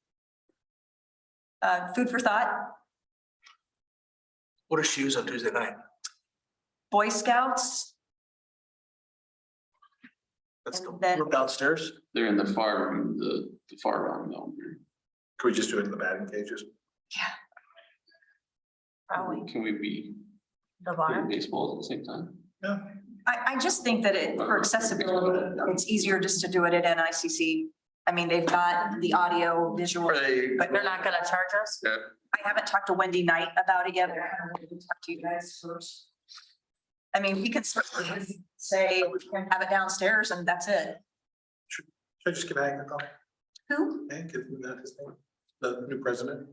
Speaker 2: Food for thought,
Speaker 8: What does she use on Tuesday night?
Speaker 2: Boy Scouts,
Speaker 8: That's the
Speaker 2: And then-
Speaker 8: room downstairs.
Speaker 9: They're in the far room, the far room down here.
Speaker 5: Can we just do it in the batting cages?
Speaker 3: Probably
Speaker 9: Can we be
Speaker 3: the
Speaker 9: playing
Speaker 3: barn.
Speaker 9: baseball at the same time?
Speaker 2: I just think that for accessibility, it's easier just to do it at NICC. I mean, they've got the audio, visual, but
Speaker 3: They're not gonna charge us?
Speaker 2: I haven't talked to Wendy Knight about it yet. but I wanted to talk to you guys first. I mean, we could certainly say we can have it downstairs and that's it.
Speaker 8: Should I just give Hank a call?
Speaker 2: Who?
Speaker 8: Hank, give him that his name, the new president.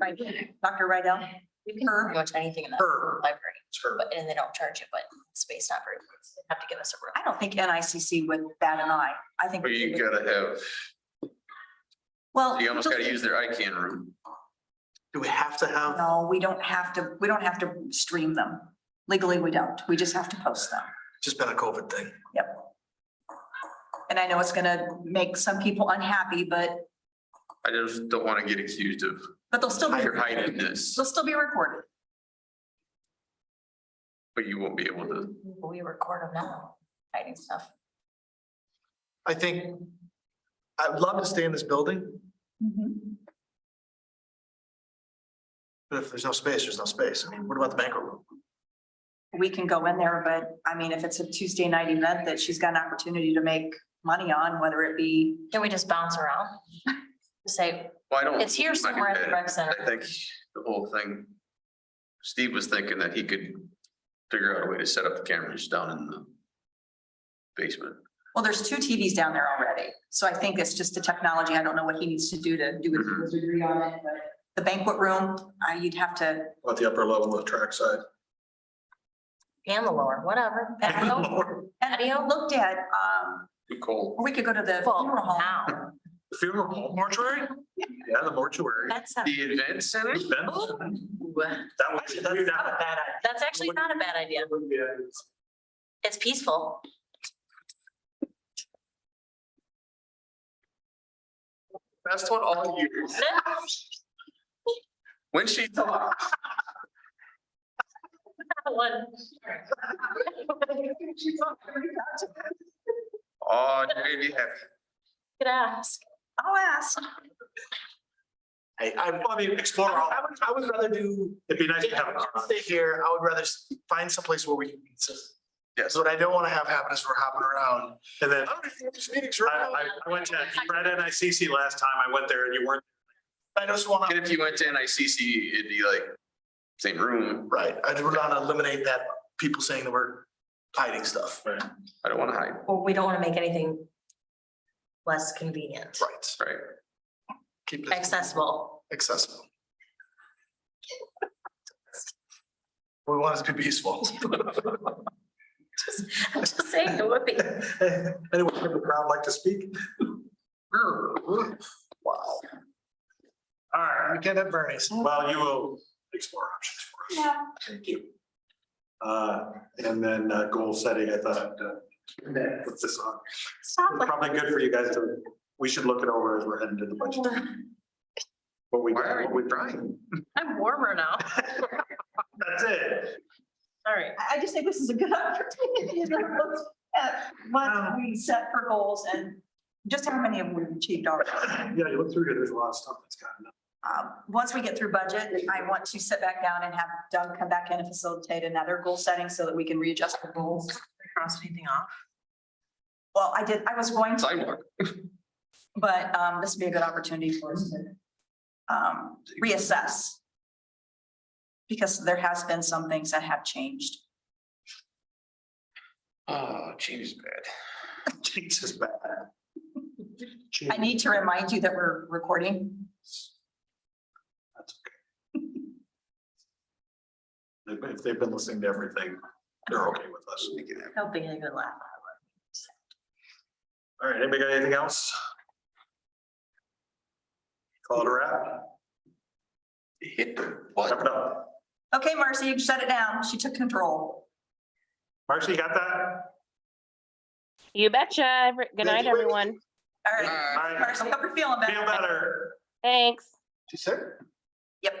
Speaker 2: Right, Dr. Rydell?
Speaker 3: You can do pretty much anything in the
Speaker 8: Her.
Speaker 3: library,
Speaker 8: It's her.
Speaker 3: but, and they don't charge you, but space not very, they have to give us a room.
Speaker 2: I don't think NICC would bat an eye. I think.
Speaker 9: But you gotta have,
Speaker 2: Well.
Speaker 9: you almost gotta use their ICANN room.
Speaker 8: Do we have to have?
Speaker 2: No, we don't have to stream them. Legally, we don't. We just have to post them.
Speaker 8: Just been a COVID thing.
Speaker 2: Yep. And I know it's gonna make some people unhappy, but
Speaker 9: I just don't wanna get accused of
Speaker 2: they'll still be,
Speaker 9: you're hiding this,
Speaker 2: they'll still be recorded.
Speaker 9: but you won't be able to.
Speaker 3: We record them now, hiding stuff.
Speaker 8: I think I would love to stay in this building, but if there's no space, there's no space. I mean, what about the banquet room?
Speaker 2: We can go in there, but I mean, if it's a Tuesday night event that she's got an opportunity to make money on, whether it be,
Speaker 3: Can we just bounce around? Say,
Speaker 9: Well, I don't.
Speaker 3: it's here somewhere at the rec center.
Speaker 9: I think the whole thing, Steve was thinking that he could figure out a way to set up the cameras down in the basement.
Speaker 2: well, there's 2 TVs down there already. So I think it's just the technology. I don't know what he needs to do his degree on it, but the banquet room, you'd have to,
Speaker 8: About the upper level of trackside.
Speaker 3: And the lower, whatever. Patio,
Speaker 2: and I looked at,
Speaker 9: Too cold.
Speaker 2: or we could go to the
Speaker 3: well,
Speaker 2: funeral home.
Speaker 3: now,
Speaker 8: The funeral home mortuary? Yeah, the mortuary.
Speaker 3: that's not.
Speaker 9: The event center?
Speaker 3: Ooh,
Speaker 8: That was,
Speaker 2: That's not a bad idea.
Speaker 3: that's actually not a bad idea. It's peaceful.
Speaker 8: Best one all year.
Speaker 9: When she talked,
Speaker 3: One.
Speaker 9: oh, maybe
Speaker 3: Could ask.
Speaker 2: I'll ask.
Speaker 8: I mean, explore. I would rather do. It'd be nice to have. Stay here. I would rather find someplace where we can be consistent.
Speaker 9: Yes.
Speaker 8: So what I don't want to have happen is we're hopping around and then.
Speaker 10: I went to, you were at NICC last time, I went there and you weren't.
Speaker 8: I just want
Speaker 9: And
Speaker 8: to,
Speaker 9: if you went to NICC, it'd be like same room.
Speaker 8: right, I would want to eliminate that people saying that we're hiding stuff. Right.
Speaker 9: I don't wanna hide,
Speaker 3: Well, we don't want to make anything less convenient,
Speaker 8: Right.
Speaker 9: right?
Speaker 8: Keep it
Speaker 3: accessible.
Speaker 8: accessible. We want it to be peaceful.
Speaker 3: I'm just saying, it would be.
Speaker 8: Anyone from the crowd like to speak? Wow. All right, we can't have Bernie's.
Speaker 10: Well, you will explore options for us.
Speaker 2: Yeah.
Speaker 8: Thank you.
Speaker 10: And then goal setting, I thought, put this on.
Speaker 2: Stop
Speaker 10: It's probably good for you guys to, we should look it over as we're heading to the budget. What we,
Speaker 9: Why are
Speaker 10: what we
Speaker 9: you
Speaker 10: trying.
Speaker 3: I'm warmer now.
Speaker 10: That's it.
Speaker 3: Sorry.
Speaker 2: I just think this is a good opportunity to look at what we set for goals and just how many of them we've achieved already.
Speaker 10: Yeah, you look through here, there's a lot of stuff that's gotten done.
Speaker 2: Once we get through budget, I want to sit back down and have Doug come back in and facilitate another goal setting so that we can readjust the goals.
Speaker 3: Cross anything off?
Speaker 2: Well, I was going to,
Speaker 9: Sidewalk.
Speaker 2: but this would be a good opportunity for us to reassess. Because there has been some things that have changed.
Speaker 9: Oh, change is bad.
Speaker 10: Jesus, bad.
Speaker 2: I need to remind you that we're recording.
Speaker 10: That's okay. If they've been listening to everything, they're okay with us.
Speaker 3: Helping a good laugh.
Speaker 10: All right, anybody got anything else? Call it a wrap.
Speaker 7: Hit the
Speaker 10: Wrap
Speaker 7: button.
Speaker 10: it up.
Speaker 2: Okay, Marcy, shut it down. She took control.
Speaker 10: Marcy, you got that?
Speaker 6: You betcha. Good night, everyone.
Speaker 2: All right,
Speaker 10: All right,
Speaker 2: Marcy, hope you're feeling better.
Speaker 10: feel better.
Speaker 6: Thanks.
Speaker 8: She said?
Speaker 2: Yep.